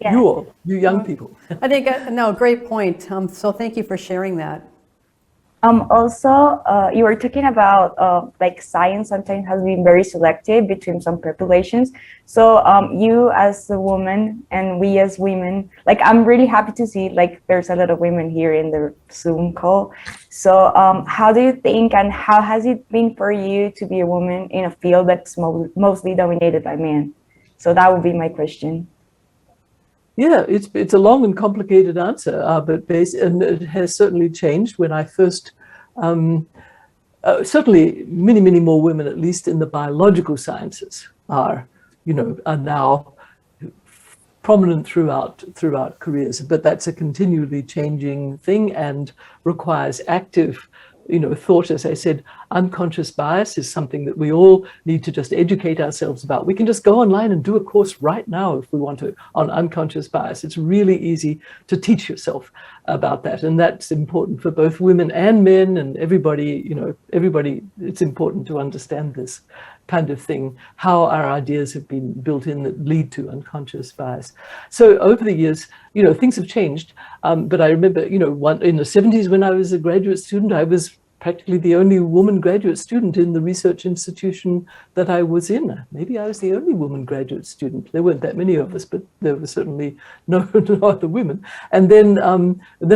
young people. I think, no, great point. So thank you for sharing that. Also, you were talking about like science sometimes has been very selective between some populations. So you as a woman and we as women, like I'm really happy to see like there's a lot of women here in the Zoom call. So how do you think and how has it been for you to be a woman in a field that's mostly dominated by men? So that would be my question. Yeah, it's a long and complicated answer, but and it has certainly changed. When I first, certainly many more women, at least in the biological sciences, are now prominent throughout careers. But that's a continually changing thing and requires active thought. As I said, unconscious bias is something that we all need to just educate ourselves about. We can just go online and do a course right now if we want to on unconscious bias. It's really easy to teach yourself about that, and that's important for both women and men and everybody. Everybody. It's important to understand this kind of thing, how our ideas have been built in that lead to unconscious bias. So over the years, things have changed. But I remember, in the 70s when I was a graduate student, I was practically the only woman graduate student in the research institution that I was in. Maybe I was the only woman graduate student. There weren't that many of us, but there were certainly no other women. And then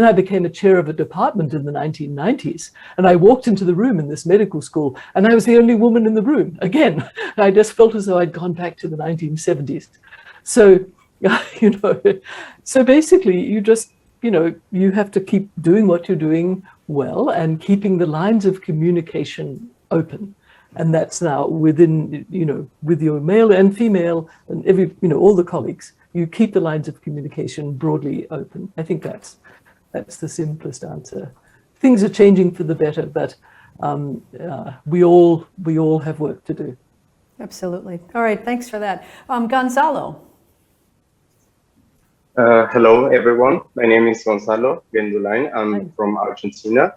I became a chair of a department in the 1990s. And I walked into the room in this medical school, and I was the only woman in the room. Again, I just felt as though I'd gone back to the 1970s. So, so basically you just, you have to keep doing what you're doing well and keeping the lines of communication open. And that's now within, with your male and female and all the colleagues, you keep the lines of communication broadly open. I think that's the simplest answer. Things are changing for the better, but we all have work to do. Absolutely. All right, thanks for that. Gonzalo. Hello, everyone. My name is Gonzalo Gendulain. I'm from Argentina.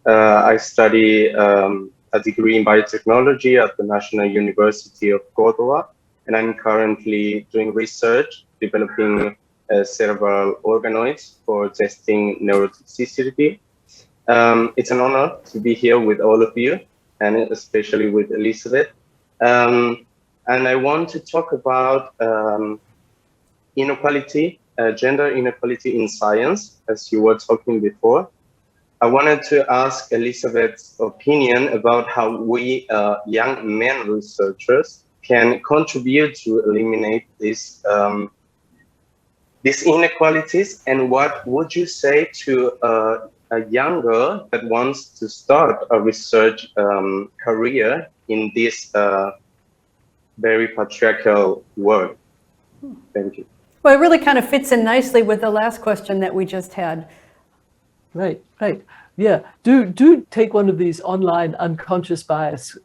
I study a degree in biotechnology at the National University of Córdoba, and I'm currently doing research developing cerebral organoids for testing neurotoxicity. It's an honor to be here with all of you, and especially with Elizabeth. And I want to talk about inequality, gender inequality in science, as you were talking before. I wanted to ask Elizabeth's opinion about how we young men researchers can contribute to eliminate these inequalities, and what would you say to a young girl that wants to start a research career in this very patriarchal world? Thank you. Well, it really kind of fits in nicely with the last question that we just had. Right. Yeah, do take one of these online unconscious bias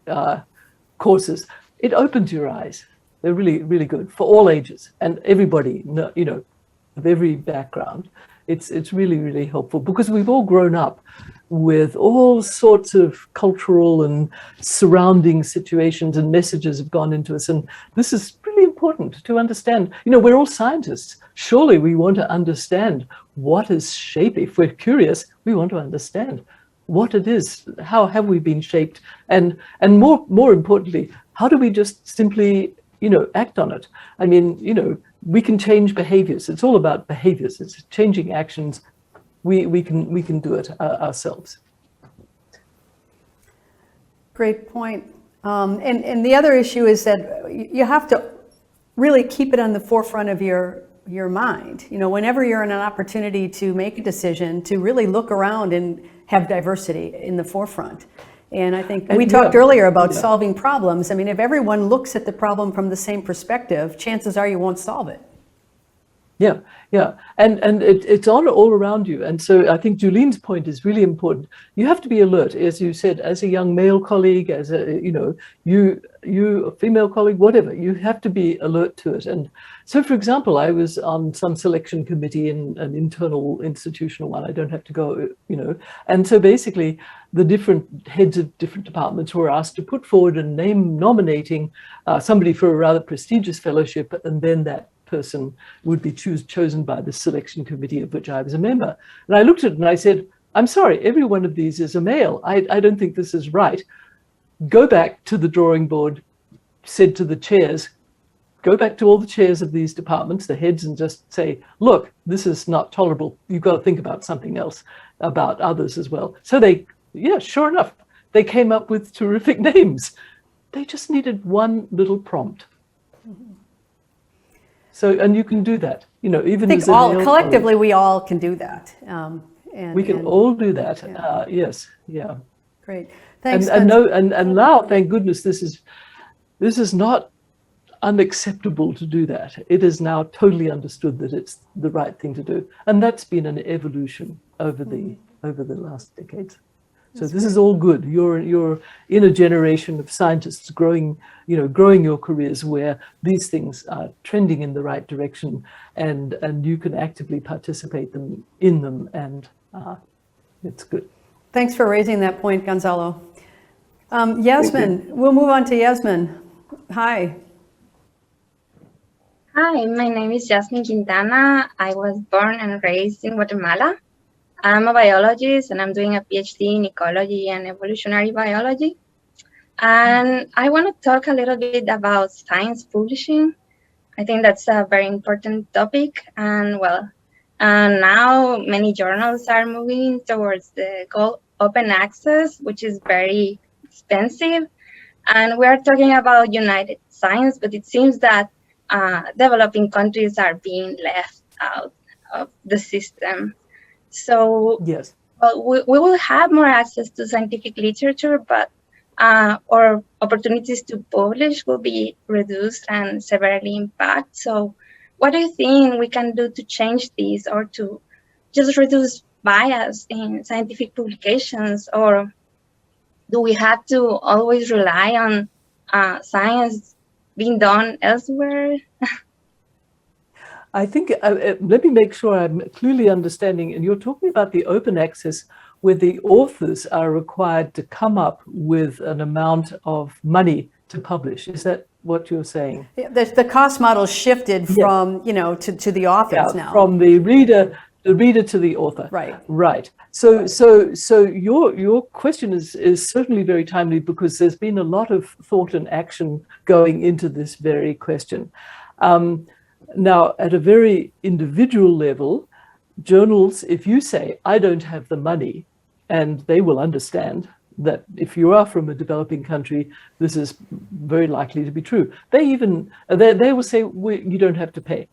courses. It opens your eyes. They're really, really good for all ages and everybody, of every background. It's really, really helpful because we've all grown up with all sorts of cultural and surrounding situations, and messages have gone into us. And this is really important important to understand. You know, we're all scientists. Surely we want to understand what is shaping. If we're curious, we want to understand what it is. How have we been shaped? And more importantly, how do we just simply, act on it? I mean, we can change behaviors. It's all about behaviors. It's changing actions. We can do it ourselves. Great point. And the other issue is that you have to really keep it on the forefront of your mind. Whenever you're in an opportunity to make a decision, to really look around and have diversity in the forefront. And I think we talked earlier about solving problems. I mean, if everyone looks at the problem from the same perspective, chances are you won't solve it. Yeah. And it's all around you. And so I think Julien's point is really important. You have to be alert, as you said, as a young male colleague, as you a female colleague, whatever, you have to be alert to it. And so, for example, I was on some selection committee in an internal institutional one. I don't have to go, And so basically the different heads of different departments were asked to put forward a name nominating somebody for a rather prestigious fellowship, and then that person would be chosen by the selection committee of which I was a member. And I looked at it and I said, I'm sorry, every one of these is a male. I don't think this is right. Go back to the drawing board, said to the chairs, go back to all the chairs of these departments, the heads, and just say, look, this is not tolerable. You've got to think about something else, about others as well. So sure enough, they came up with terrific names. They just needed one little prompt. So, and you can do that, even as collectively, we all can do that. We can all do that. Yeah. Yes. Yeah. Great. Thanks. And now, thank goodness, this is not unacceptable to do that. It is now totally understood that it's the right thing to do, and that's been an evolution over the last decades. So this is all good. You're in a generation of scientists growing your careers where these things are trending in the right direction, and you can actively participate in them, and it's good. Thanks for raising that point, Gonzalo. Yasmin, we'll move on to Yasmin. Hi. Hi, my name is Yasmin Quintana. I was born and raised in Guatemala. I'm a biologist and I'm doing a PhD in ecology and evolutionary biology. And I want to talk a little bit about science publishing. I think that's a very important topic. And now many journals are moving towards the goal open access, which is very expensive. And we're talking about united science, but it seems that developing countries are being left out of the system. So yes, we will have more access to scientific literature, but our opportunities to publish will be reduced and severely impacted. So what do you think we can do to change this, or to just reduce bias in scientific publications? Or do we have to always rely on science being done elsewhere? I think, let me make sure I'm clearly understanding, and you're talking about the open access where the authors are required to come up with an amount of money to publish. Is that what you're saying? Yeah, the cost model shifted from, to the authors now. From the reader to the author. Right. So your question is certainly very timely, because there's been a lot of thought and action going into this very question. Now, at a very individual level, journals, if you say, I don't have the money, and they will understand that if you are from a developing country, this is very likely to be true. They will say, you don't have to pay.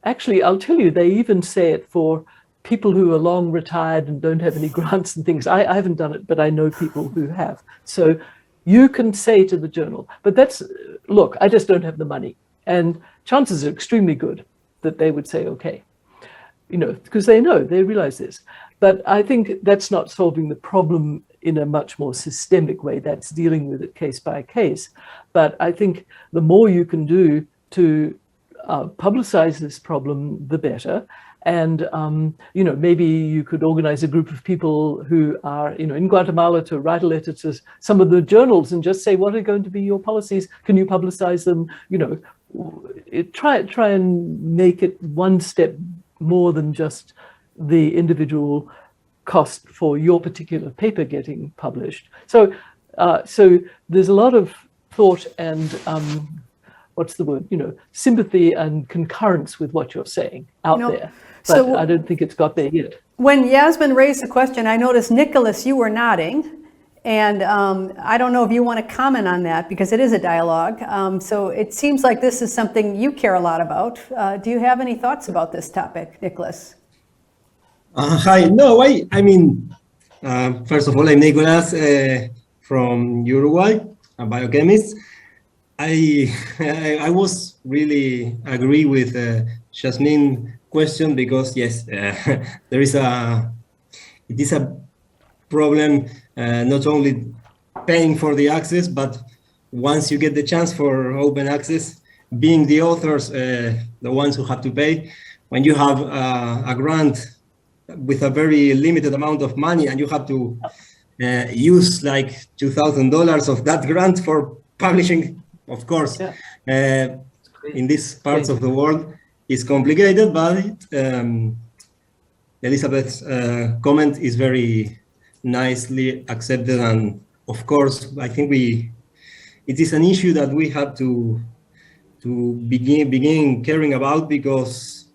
Actually, I'll tell you, they even say it for people who are long retired and don't have any grants and things. I haven't done it, but I know people who have. So you can say to the journal, but look, I just don't have the money. And chances are extremely good that they would say, okay, because they realize this. But I think that's not solving the problem in a much more systemic way. That's dealing with it case by case. But I think the more you can do to publicize this problem, the better. And, maybe you could organize a group of people who are, in Guatemala to write a letter to some of the journals and just say, what are going to be your policies? Can you publicize them? try and make it one step more than just the individual cost for your particular paper getting published. So there's a lot of thought and what's the word? Sympathy and concurrence with what you're saying out there. But so, I don't think it's got there yet. When Yasmin raised the question, I noticed, Nicholas, you were nodding. And I don't know if you want to comment on that, because it is a dialogue. So it seems like this is something you care a lot about. Do you have any thoughts about this topic, Nicholas? Hi. No, I mean, first of all, I'm Nicholas from Uruguay, a biochemist. I was really agree with Jasmine's question, because yes, it is a problem, not only paying for the access, but once you get the chance for open access, being the authors, the ones who have to pay, when you have a grant with a very limited amount of money and you have to use like $2,000 of that grant for publishing, of course, in these parts of the world, it's complicated, but Elizabeth's comment is very nicely accepted, and of course I think it is an issue that we have to begin caring about, because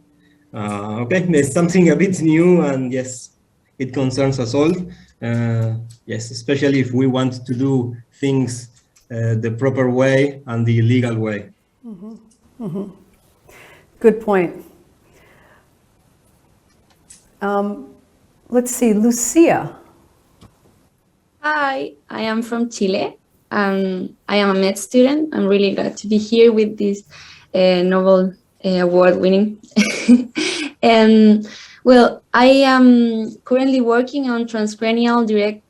there's something a bit new, and yes, it concerns us all, yes, especially if we want to do things the proper way and the legal way. Good point. Let's see, Lucia. Hi, I am from Chile. I am a med student. I'm really glad to be here with this Nobel Award winning. Well, I am currently working on transcranial direct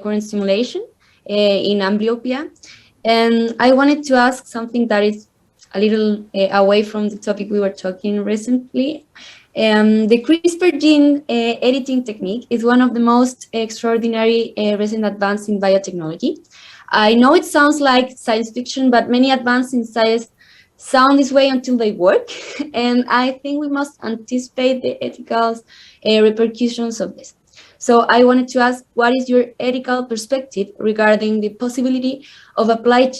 current stimulation in amblyopia. And I wanted to ask something that is a little away from the topic we were talking recently. The CRISPR gene editing technique is one of the most extraordinary recent advances in biotechnology. I know it sounds like science fiction, but many advances in science sound this way until they work. And I think we must anticipate the ethical repercussions of this. So I wanted to ask, what is your ethical perspective regarding the possibility of applied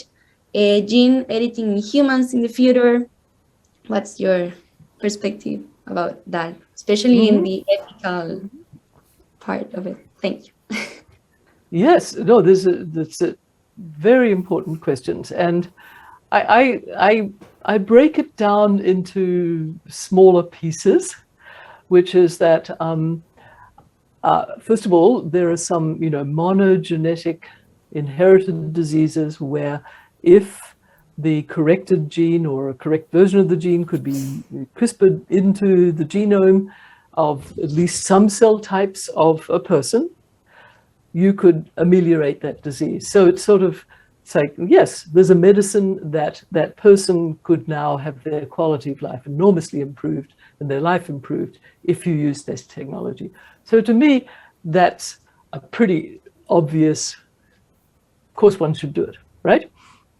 gene editing in humans in the future? What's your perspective about that, especially in the ethical part of it? Thank you. Yes, no, that's a very important questions, and I break it down into smaller pieces, which is that first of all, there are some monogenetic inherited diseases where if the corrected gene or a correct version of the gene could be CRISPRed into the genome of at least some cell types of a person, you could ameliorate that disease. So it's sort of, it's like, yes, there's a medicine that that person could now have their quality of life enormously improved and their life improved if you use this technology. So to me, that's a pretty obvious, of course one should do it, right?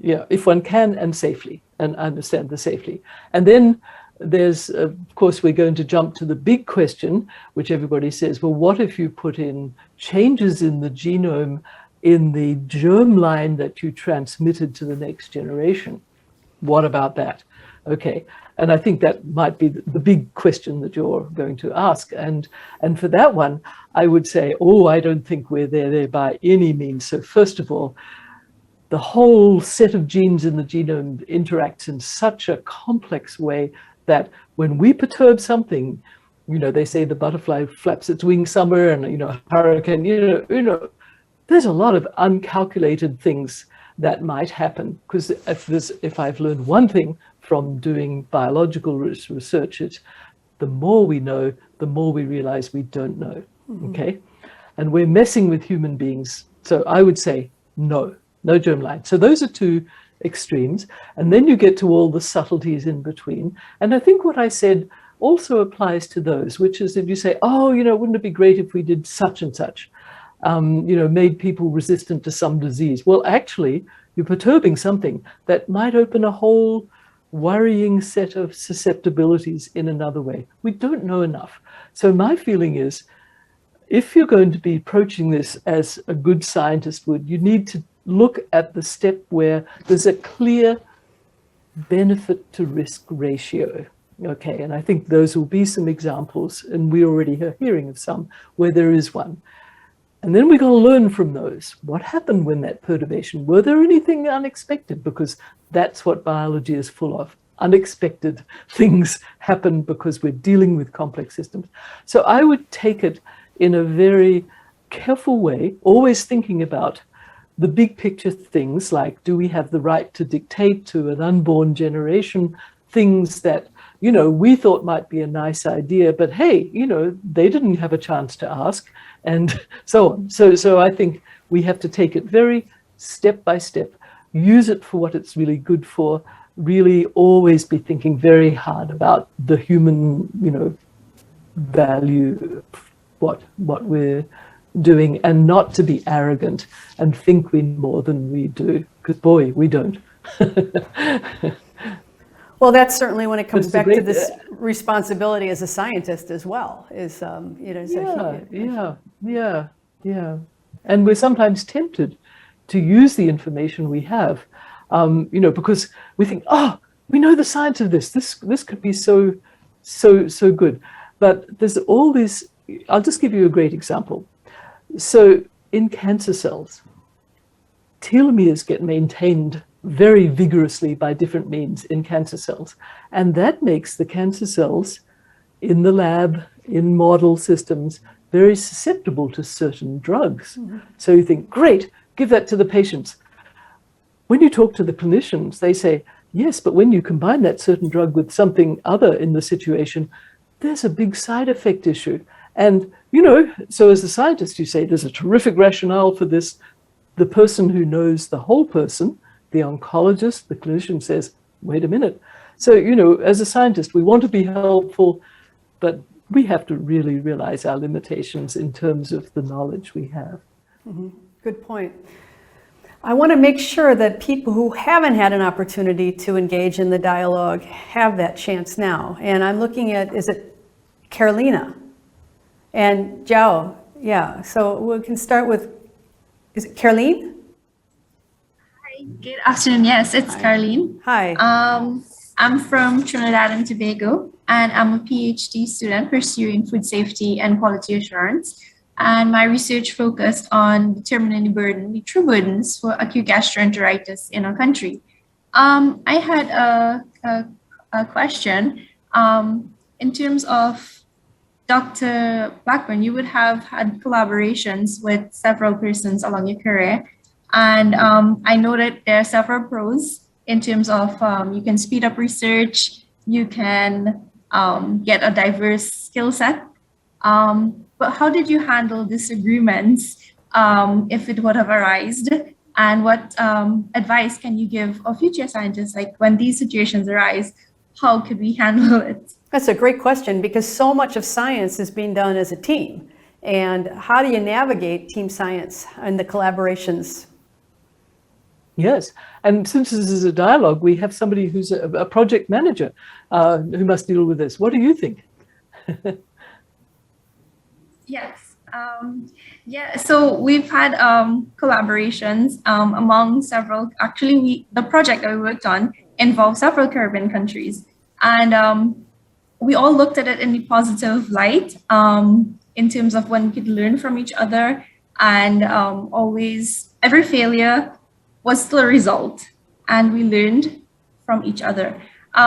Yeah, if one can and safely, and understand the safely. And then there's, of course, we're going to jump to the big question, which everybody says, well, what if you put in changes in the genome in the germline that you transmitted to the next generation? What about that? Okay, and I think that might be the big question that you're going to ask. And for that one, I would say, oh, I don't think we're there by any means. So first of all, the whole set of genes in the genome interacts in such a complex way that when we perturb something, they say the butterfly flaps its wings somewhere, and hurricane, there's a lot of uncalculated things that might happen. Because if I've learned one thing from doing biological research, it's the more we know, the more we realize we don't know. Okay, and we're messing with human beings. So I would say no germline. So those are two extremes. And then you get to all the subtleties in between. And I think what I said also applies to those, which is if you say, oh, wouldn't it be great if we did such and such, made people resistant to some disease. Well, actually, you're perturbing something that might open a whole worrying set of susceptibilities in another way. We don't know enough. So my feeling is, if you're going to be approaching this as a good scientist would, you need to look at the step where there's a clear benefit to risk ratio. Okay, and I think those will be some examples, and we already are hearing of some where there is one. And then we've got to learn from those. What happened when that perturbation? Were there anything unexpected? Because that's what biology is full of. Unexpected things happen because we're dealing with complex systems. So I would take it in a very careful way, always thinking about the big picture things like, do we have the right to dictate to an unborn generation things that, you know, we thought might be a nice idea, but hey, you know, they didn't have a chance to ask, and so on. So I think we have to take it very step by step, use it for what it's really good for, really always be thinking very hard about the human, you know, value, what we're doing, and not to be arrogant and think we know more than we do, because boy, we don't. Well, that's certainly when it comes back to this responsibility as a scientist as well, is, you know, yeah. And we're sometimes tempted to use the information we have, you know, because we think, oh, we know the science of this. This could be so good. But there's all this. I'll just give you a great example. So in cancer cells, telomeres get maintained very vigorously by different means in cancer cells. And that makes the cancer cells in the lab, in model systems, very susceptible to certain drugs. Mm-hmm. So you think, great, give that to the patients. When you talk to the clinicians, they say, yes, but when you combine that certain drug with something other in the situation, there's a big side effect issue. And, you know, so as a scientist, you say there's a terrific rationale for this. The person who knows the whole person, the oncologist, the clinician, says, wait a minute. So, you know, as a scientist, we want to be helpful, but we have to really realize our limitations in terms of the knowledge we have. Mm-hmm. Good point. I want to make sure that people who haven't had an opportunity to engage in the dialogue have that chance now. And I'm looking at, is it Carolina and Zhao? Yeah, so we can start with, is it Caroline? Hi, good afternoon. Yes, it's Caroline. Hi. I'm from Trinidad and Tobago, and I'm a PhD student pursuing food safety and quality assurance. And my research focused on determining the true burdens for acute gastroenteritis in our country. I had a question in terms of Dr. Blackburn. You would have had collaborations with several persons along your career. And I know that there are several pros in terms of you can speed up research, you can get a diverse skill set. But how did you handle disagreements if it would have arisen? And what advice can you give of future scientists, like when these situations arise, how could we handle it? That's a great question, because so much of science is being done as a team. And how do you navigate team science and the collaborations? Yes, and since this is a dialogue, we have somebody who's a project manager who must deal with this. What do you think? Yes. So we've had collaborations among several. Actually, the project that we worked on involved several Caribbean countries, and we all looked at it in a positive light in terms of when we could learn from each other, and always every failure was still a result, and we learned from each other.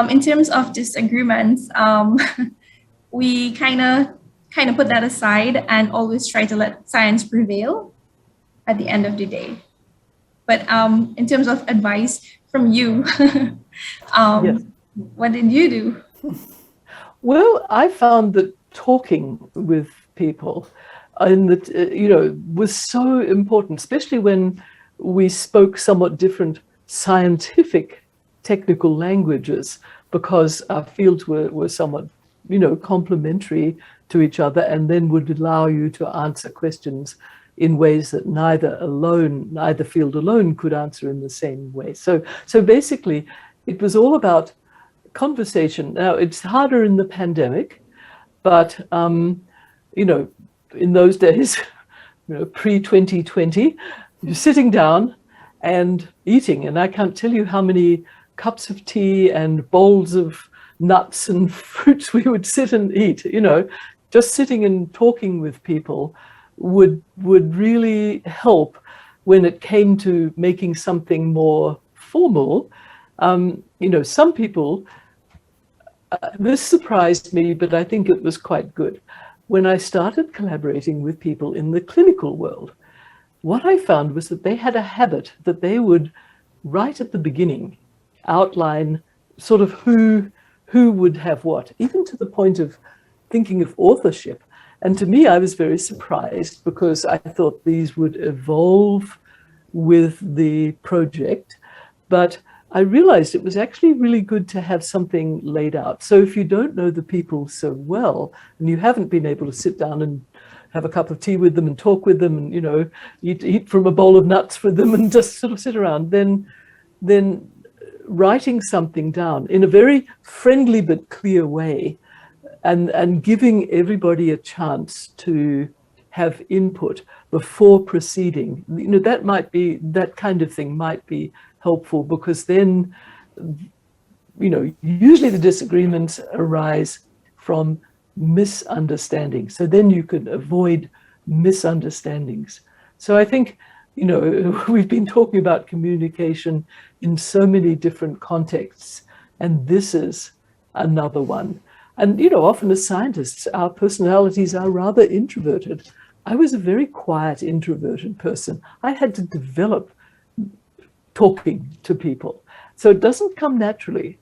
In terms of disagreements, we kind of put that aside and always try to let science prevail at the end of the day. But in terms of advice from you, yes. What did you do? Well, I found that talking with people was so important, especially when we spoke somewhat different scientific technical languages, because our fields were somewhat, complementary to each other, and then would allow you to answer questions in ways that neither field alone could answer in the same way. So basically, it was all about conversation. Now, it's harder in the pandemic, but, you know, in those days, you know, pre-2020, you're sitting down and eating. And I can't tell you how many cups of tea and bowls of nuts and fruits we would sit and eat. You know, just sitting and talking with people would really help when it came to making something more formal. You know, some people, this surprised me, but I think it was quite good. When I started collaborating with people in the clinical world, what I found was that they had a habit that they would, right at the beginning, outline sort of who would have what, even to the point of thinking of authorship. And to me, I was very surprised because I thought these would evolve with the project, but I realized it was actually really good to have something laid out. So if you don't know the people so well, and you haven't been able to sit down and have a cup of tea with them and talk with them and, you know, eat from a bowl of nuts with them and just sort of sit around, then writing something down in a very friendly but clear way and giving everybody a chance to have input before proceeding, you know, that kind of thing might be helpful, because then, you know, usually the disagreements arise from misunderstanding. So then you can avoid misunderstandings. So I think, you know, we've been talking about communication in so many different contexts, and this is another one. And, you know, often as scientists, our personalities are rather introverted. I was a very quiet, introverted person. I had to develop talking to people. So it doesn't come naturally.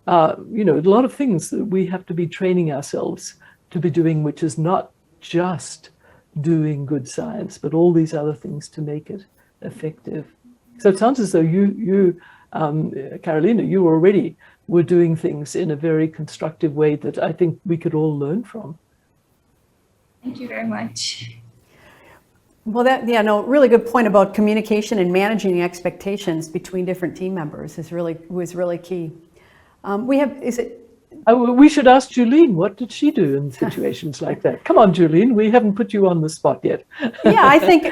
You know, a lot of things that we have to be training ourselves to be doing, which is not just doing good science, but all these other things to make it effective. So it sounds as though you Carolina, you already were doing things in a very constructive way that I think we could all learn from. Thank you very much. Well, really good point about communication and managing expectations between different team members was really key. We should ask Julene, what did she do in situations like that? Come on, Julene, we haven't put you on the spot yet. Yeah, I think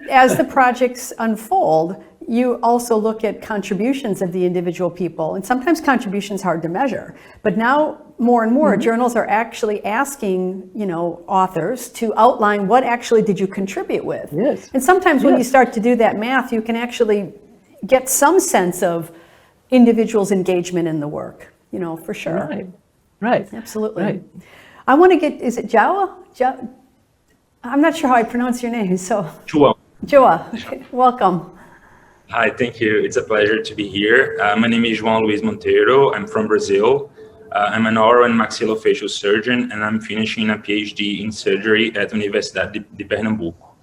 as the projects unfold, you also look at contributions of the individual people, and sometimes contributions hard to measure. But now more and more journals are actually asking, you know, authors to outline what actually did you contribute with. Yes. And sometimes when you start to do that math, you can actually get some sense of individuals' engagement in the work, you know, for sure. Right. Absolutely. Right. I want to get, is it Jawa? I'm not sure how I pronounce your name, so. Joa, okay. Welcome. Hi, thank you. It's a pleasure to be here. My name is João Luiz Monteiro. I'm from Brazil. I'm an oral and maxillofacial surgeon, and I'm finishing a PhD in surgery at Universidade de Pernambuco.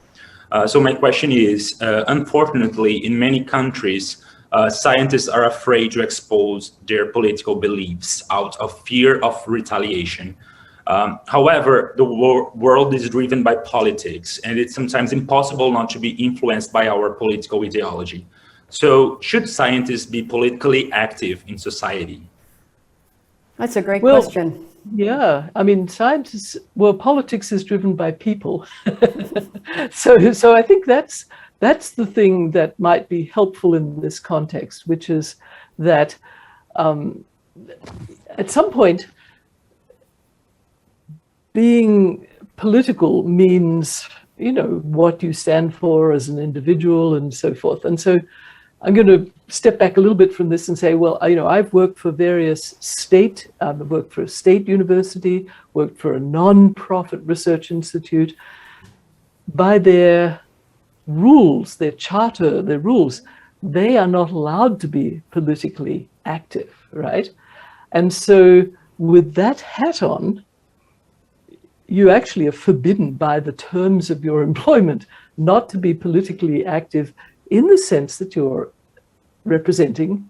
So my question is, unfortunately, in many countries, scientists are afraid to expose their political beliefs out of fear of retaliation. However, the world is driven by politics, and it's sometimes impossible not to be influenced by our political ideology. So should scientists be politically active in society? That's a great question. Yeah, I mean, politics is driven by people. So I think that's the thing that might be helpful in this context, which is that at some point, being political means, you know, what you stand for as an individual and so forth. And so I'm going to step back a little bit from this and say, well, you know, I've worked for various I've worked for a state university, worked for a non-profit research institute. By their rules, their charter, their rules, they are not allowed to be politically active, right? And so with that hat on, you actually are forbidden by the terms of your employment not to be politically active in the sense that you're representing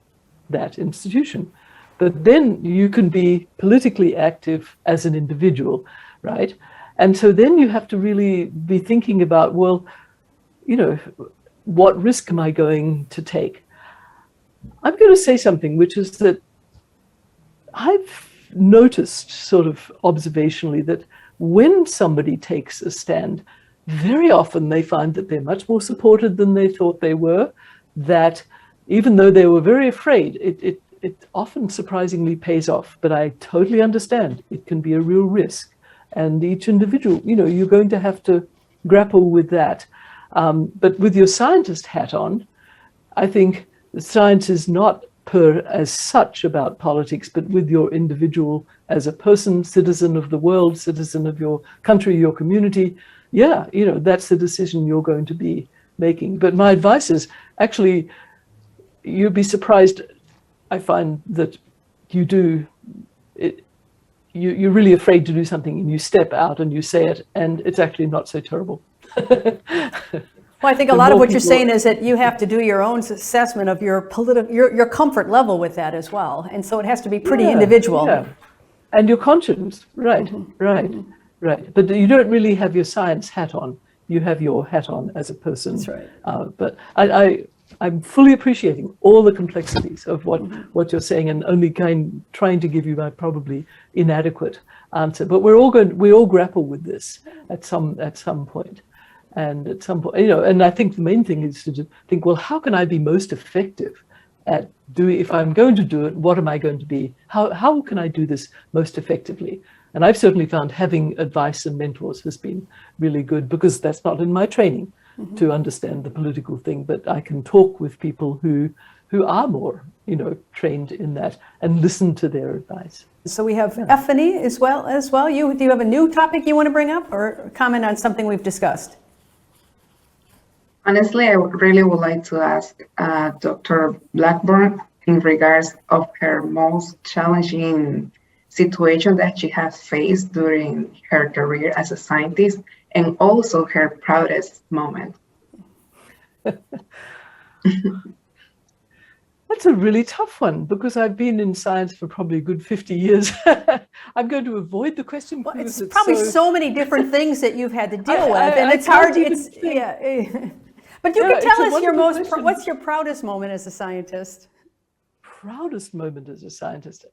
that institution. But then you can be politically active as an individual, right? And so then you have to really be thinking about, well, you know, what risk am I going to take? I'm going to say something, which is that I've noticed sort of observationally that when somebody takes a stand, very often they find that they're much more supported than they thought they were, that even though they were very afraid, it often surprisingly pays off. But I totally understand it can be a real risk. And each individual, you're going to have to grapple with that. But with your scientist hat on, I think science is not as such about politics, but with your individual as a person, citizen of the world, citizen of your country, your community. Yeah, that's the decision you're going to be making. But my advice is actually, you'd be surprised. I find that you're really afraid to do something and you step out and you say it, and it's actually not so terrible. Well, I think a lot of what you're saying is that you have to do your own assessment of your your comfort level with that as well. And so it has to be pretty individual. Yeah. And your conscience, right. But you don't really have your science hat on. You have your hat on as a person. That's right. But I'm fully appreciating all the complexities of what you're saying, and only trying to give you my probably inadequate answer. But we all grapple with this at some point. And at some point, and I think the main thing is to think, well, how can I be most effective at doing, if I'm going to do it, what am I going to be? How can I do this most effectively? And I've certainly found having advice and mentors has been really good, because that's not in my training to understand the political thing, but I can talk with people who are more, trained in that, and listen to their advice. So we have Effany as well. Do you have a new topic you want to bring up, or comment on something we've discussed? Honestly, I really would like to ask Dr. Blackburn in regards of her most challenging situation that she has faced during her career as a scientist, and also her proudest moment. That's a really tough one, because I've been in science for probably a good 50 years. I'm going to avoid the question. Well, it's probably so many different things that you've had to deal with, and it's hard. But you can tell us what's your proudest moment as a scientist? Proudest moment as a scientist.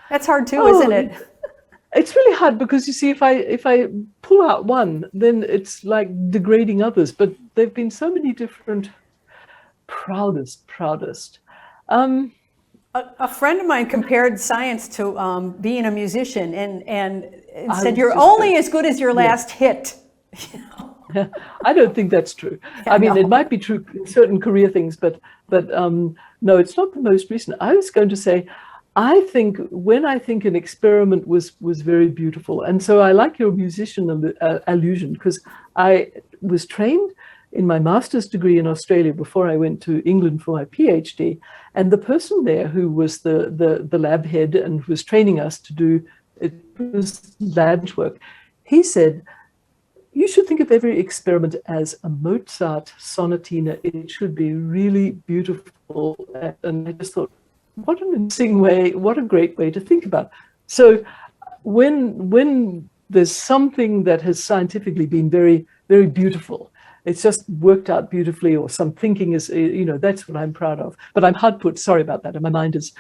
That's hard too, isn't it? It's really hard, because you see, if I pull out one, then it's like degrading others. But there've been so many different proudest. A friend of mine compared science to being a musician, and said you're only as good as your last hit. I don't think that's true. Yeah, I mean, it might be true in certain career things, but no, it's not the most recent. I was going to say, I think an experiment was very beautiful, and so I like your musician allusion, because I was trained in my master's degree in Australia before I went to England for my PhD, and the person there who was the lab head and was training us to do it was lab work, he said, you should think of every experiment as a Mozart sonatina. It should be really beautiful. And I just thought, what an interesting way, what a great way to think about it. So when there's something that has scientifically been very, very beautiful, it's just worked out beautifully, or some thinking is, that's what I'm proud of. But I'm hard put, sorry about that. And my mind has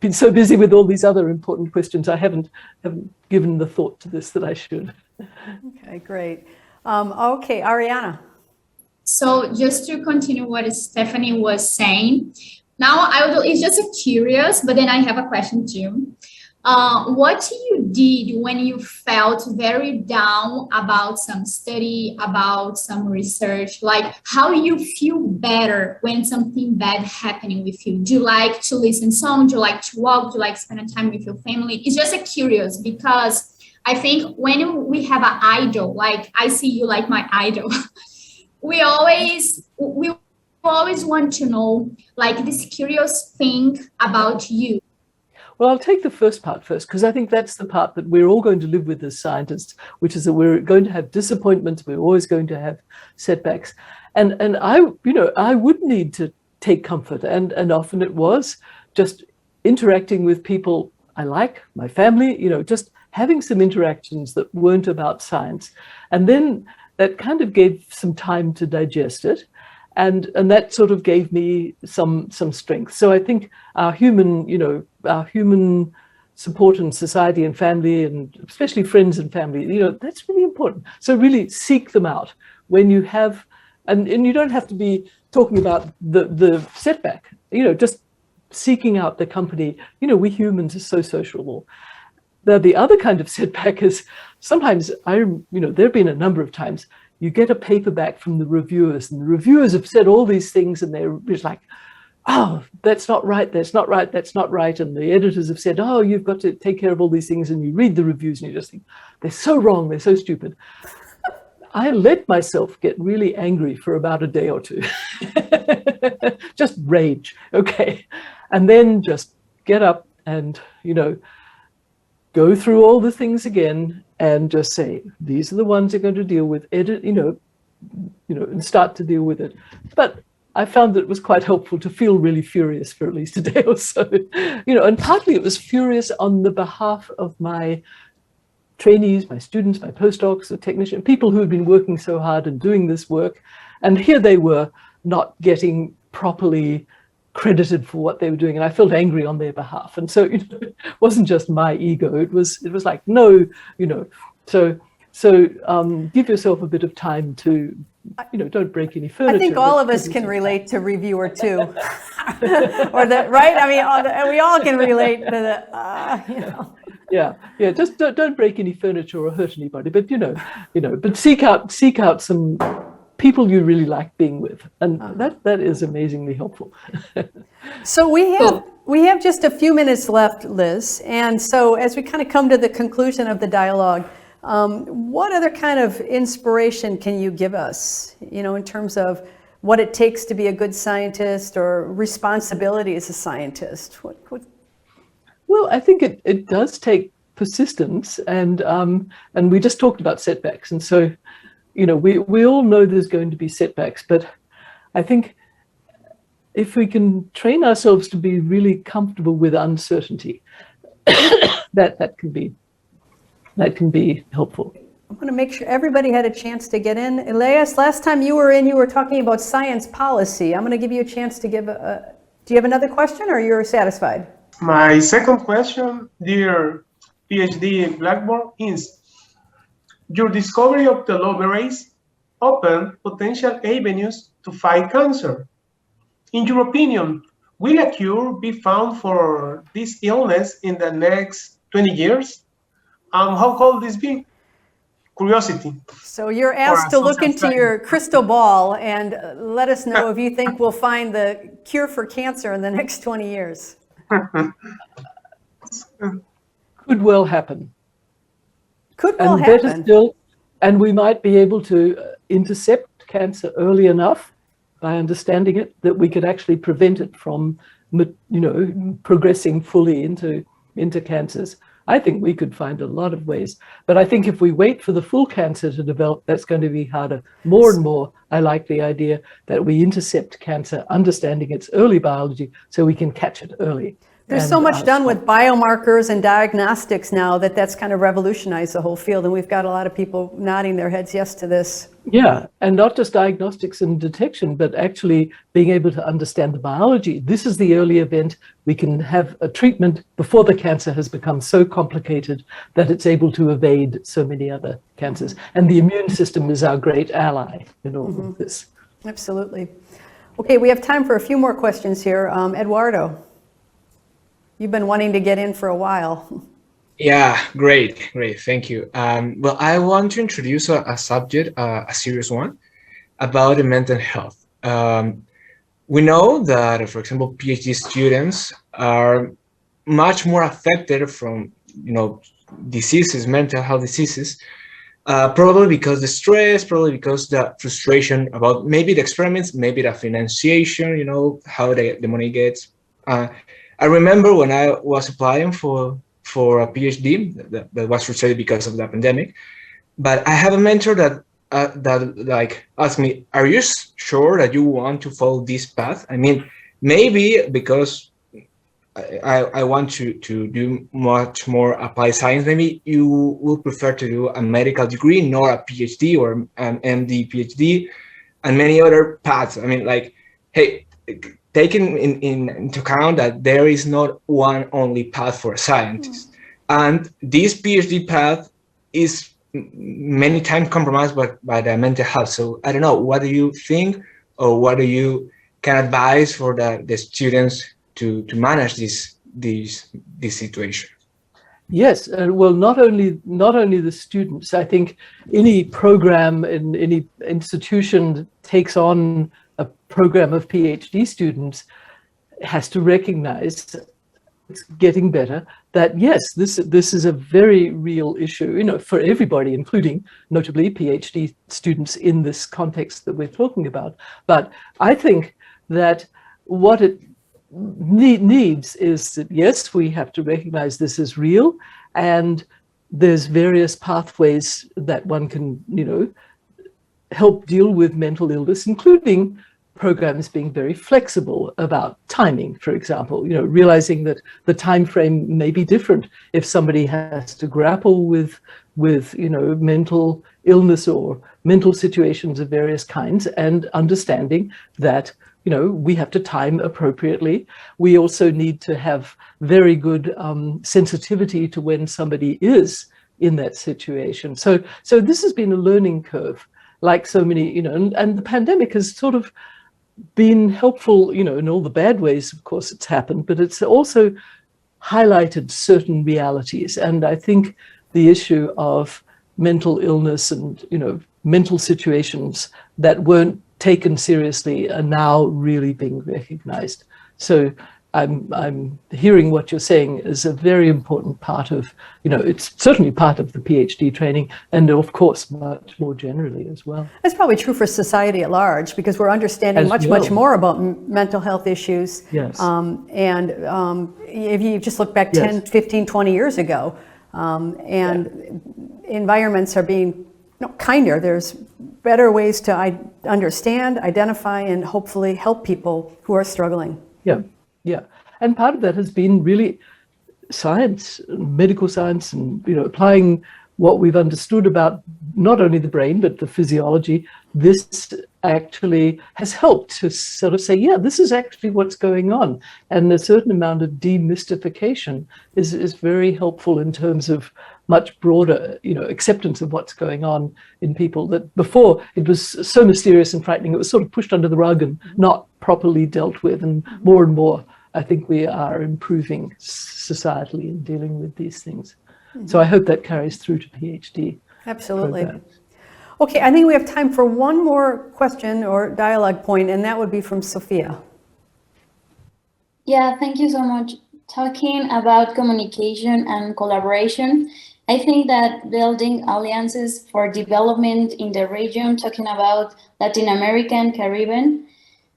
been so busy with all these other important questions. I haven't given the thought to this that I should. Okay, great. Okay, Ariana. So just to continue what Stephanie was saying, now it's just curious, but then I have a question too. What you did when you felt very down about some study, about some research, like how you feel better when something bad happening with you? Do you like to listen to songs? Do you like to walk? Do you like spending time with your family? It's just curious, because I think when we have an idol, like I see you like my idol, we always want to know, like, this curious thing about you. Well, I'll take the first part first, because I think that's the part that we're all going to live with as scientists, which is that we're going to have disappointments. We're always going to have setbacks. And I would need to take comfort. And often it was just interacting with people I like, my family, just having some interactions that weren't about science. And then that kind of gave some time to digest it. and that sort of gave me some strength. So I think our human support in society and family, and especially friends and family, that's really important. So really seek them out when you have, and you don't have to be talking about the setback, just seeking out the company. We humans are so sociable. The other kind of setback is sometimes there have been a number of times you get a paper back from the reviewers, and the reviewers have said all these things, and they're just like, oh, that's not right, that's not right, that's not right. And the editors have said, oh, you've got to take care of all these things. And you read the reviews and you just think, they're so wrong, they're so stupid. I let myself get really angry for about a day or two. Just rage, okay. And then just get up and, go through all the things again and just say, these are the ones you're going to deal with, edit, and start to deal with it. But I found that it was quite helpful to feel really furious for at least a day or so, and partly it was furious on the behalf of my trainees, my students, my postdocs, the technicians, people who had been working so hard and doing this work. And here they were not getting properly credited for what they were doing. And I felt angry on their behalf. And so it wasn't just my ego. It was like, no, so give yourself a bit of time to, don't break any furniture. I think all of us can relate to reviewer two, or that, right? I mean, we all can relate to the, Yeah. Just don't break any furniture or hurt anybody. But but seek out some people you really like being with, and that is amazingly helpful. So we have just a few minutes left, Liz, and so as we kind of come to the conclusion of the dialogue, what other kind of inspiration can you give us, in terms of what it takes to be a good scientist or responsibility as a scientist? Well, I think it does take persistence, and we just talked about setbacks, and so we all know there's going to be setbacks, but I think if we can train ourselves to be really comfortable with uncertainty, that can be helpful. I want to make sure everybody had a chance to get in. Elias, last time you were in, you were talking about science policy. I'm going to give you a chance to give do you have another question, or you're satisfied? My second question, dear PhD Blackburn, is your discovery of the laureates opened potential avenues to fight cancer. In your opinion, will a cure be found for this illness in the next 20 years? How could this be? Curiosity. So you're asked to look into your crystal ball and let us know if you think we'll find the cure for cancer in the next 20 years. Could well happen. Could well and happen. Better still, and we might be able to intercept cancer early enough by understanding it that we could actually prevent it from, progressing fully into cancers. I think we could find a lot of ways, but I think if we wait for the full cancer to develop, that's going to be harder. More and more, I like the idea that we intercept cancer, understanding its early biology, so we can catch it early. There's so much done with biomarkers and diagnostics now that's kind of revolutionized the whole field, and we've got a lot of people nodding their heads yes to this. Yeah, and not just diagnostics and detection, but actually being able to understand the biology. This is the early event. We can have a treatment before the cancer has become so complicated that it's able to evade so many other cancers. And the immune system is our great ally in all of this. Absolutely. Okay, we have time for a few more questions here. Eduardo, you've been wanting to get in for a while. Yeah, great, thank you. Well, I want to introduce a subject, a serious one, about the mental health. We know that, for example, PhD students are much more affected from, diseases, mental health diseases, probably because the stress, probably because the frustration about maybe the experiments, maybe the financiation, how the money gets. I remember when I was applying for a PhD that was frustrated because of the pandemic, but I have a mentor that asked me, "Are you sure that you want to follow this path? I mean, maybe because I want to do much more applied science. Maybe you will prefer to do a medical degree, not a PhD or an MD PhD. and many other paths. I mean, like, hey, taking into account that there is not one only path for a scientist. And this PhD path is many times compromised by the mental health. So I don't know, what do you think, or what do you can advise for the students to manage this situation? Yes, well, not only the students. I think any program in any institution that takes on a program of PhD students has to recognize, it's getting better, that yes, this is a very real issue, you know, for everybody, including notably PhD students in this context that we're talking about. But I think that what it needs is that, yes, we have to recognize this is real, and there's various pathways that one can, you know, help deal with mental illness, including programs being very flexible about timing, for example, you know, realizing that the time frame may be different if somebody has to grapple with you know, mental illness or mental situations of various kinds, and understanding that, you know, we have to time appropriately. We also need to have very good sensitivity to when somebody is in that situation. So this has been a learning curve, like so many, you know, and the pandemic has sort of been helpful, you know, in all the bad ways, of course, it's happened, but it's also highlighted certain realities. And I think the issue of mental illness and, you know, mental situations that weren't taken seriously are now really being recognized. So I'm hearing what you're saying is a very important part of, you know, it's certainly part of the PhD training, and of course, much more generally as well. That's probably true for society at large, because we're understanding much more about mental health issues. Yes. If you just look back 10, 15, 20 years ago, environments are being kinder. There's better ways to understand, identify, and hopefully help people who are struggling. Yeah. Yeah, and part of that has been really science, medical science, and, you know, applying what we've understood about not only the brain but the physiology. This actually has helped to sort of say, yeah, this is actually what's going on, and a certain amount of demystification is very helpful in terms of much broader, you know, acceptance of what's going on in people. That before it was so mysterious and frightening, it was sort of pushed under the rug and not properly dealt with, and more I think we are improving societally in dealing with these things. So I hope that carries through to PhD. Absolutely. programs. Okay, I think we have time for one more question or dialogue point, and that would be from Sophia. Yeah, thank you so much. Talking about communication and collaboration, I think that building alliances for development in the region, talking about Latin America and Caribbean,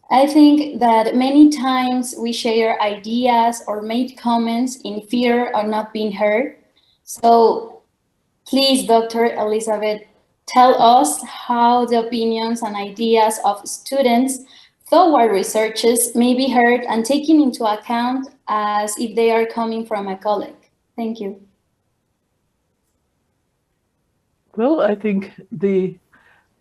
I think that many times we share ideas or make comments in fear of not being heard. So please, Dr. Elizabeth, tell us how the opinions and ideas of students toward researchers may be heard and taken into account as if they are coming from a colleague. Thank you. Well, I think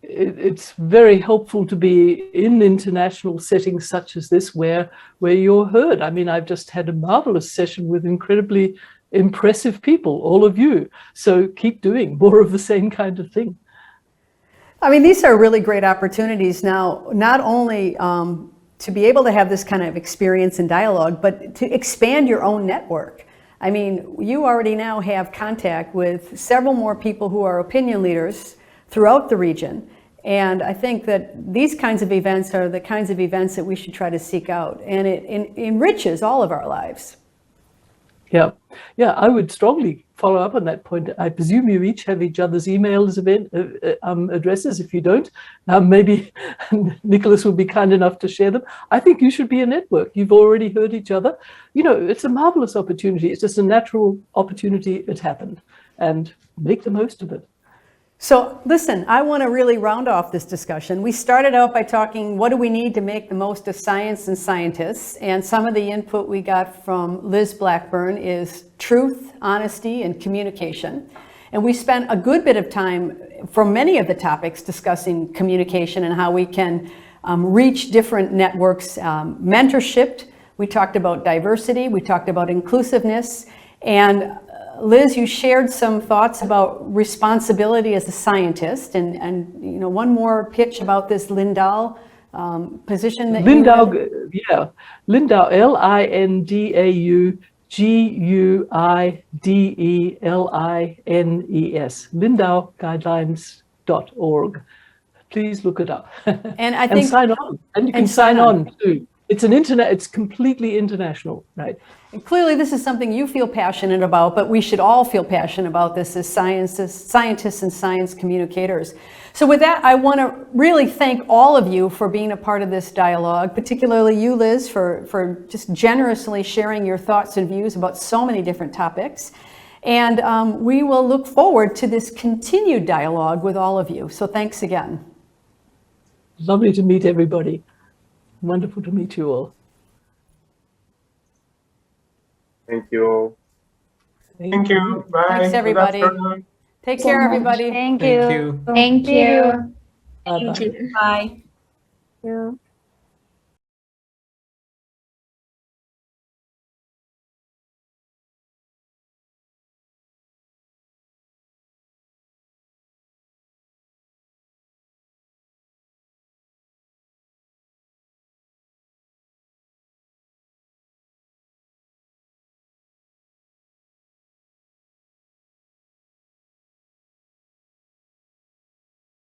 it's very helpful to be in international settings such as this where you're heard. I mean, I've just had a marvelous session with incredibly impressive people, all of you. So keep doing more of the same kind of thing. I mean, these are really great opportunities now, not only to be able to have this kind of experience and dialogue, but to expand your own network. I mean, you already now have contact with several more people who are opinion leaders throughout the region. And I think that these kinds of events are the kinds of events that we should try to seek out. And it enriches all of our lives. Yeah, I would strongly follow up on that point. I presume you each have each other's emails addresses. If you don't, maybe Nicholas will be kind enough to share them. I think you should be a network. You've already heard each other. You know, it's a marvelous opportunity. It's just a natural opportunity. It happened, and make the most of it. So listen, I want to really round off this discussion. We started out by talking, what do we need to make the most of science and scientists? And some of the input we got from Liz Blackburn is truth, honesty, and communication. And we spent a good bit of time for many of the topics discussing communication and how we can reach different networks. Mentorship, we talked about diversity, we talked about inclusiveness, and Liz, you shared some thoughts about responsibility as a scientist, and you know, one more pitch about this Lindau position that Lindau, yeah, Lindau, LINDAUGUIDELINES, lindauguidelines.org. Please look it up. And I think, sign on. And you can sign on too. It's it's completely international, right? And clearly this is something you feel passionate about, but we should all feel passionate about this as scientists and science communicators. So with that, I want to really thank all of you for being a part of this dialogue, particularly you, Liz, for just generously sharing your thoughts and views about so many different topics. And we will look forward to this continued dialogue with all of you. So thanks again. Lovely to meet everybody. Wonderful to meet you all. Thank you. Thank you. Bye. Thanks, everybody. Take care, everybody. Thank you. Thank you. Bye-bye. Thank you. Bye. Thank you.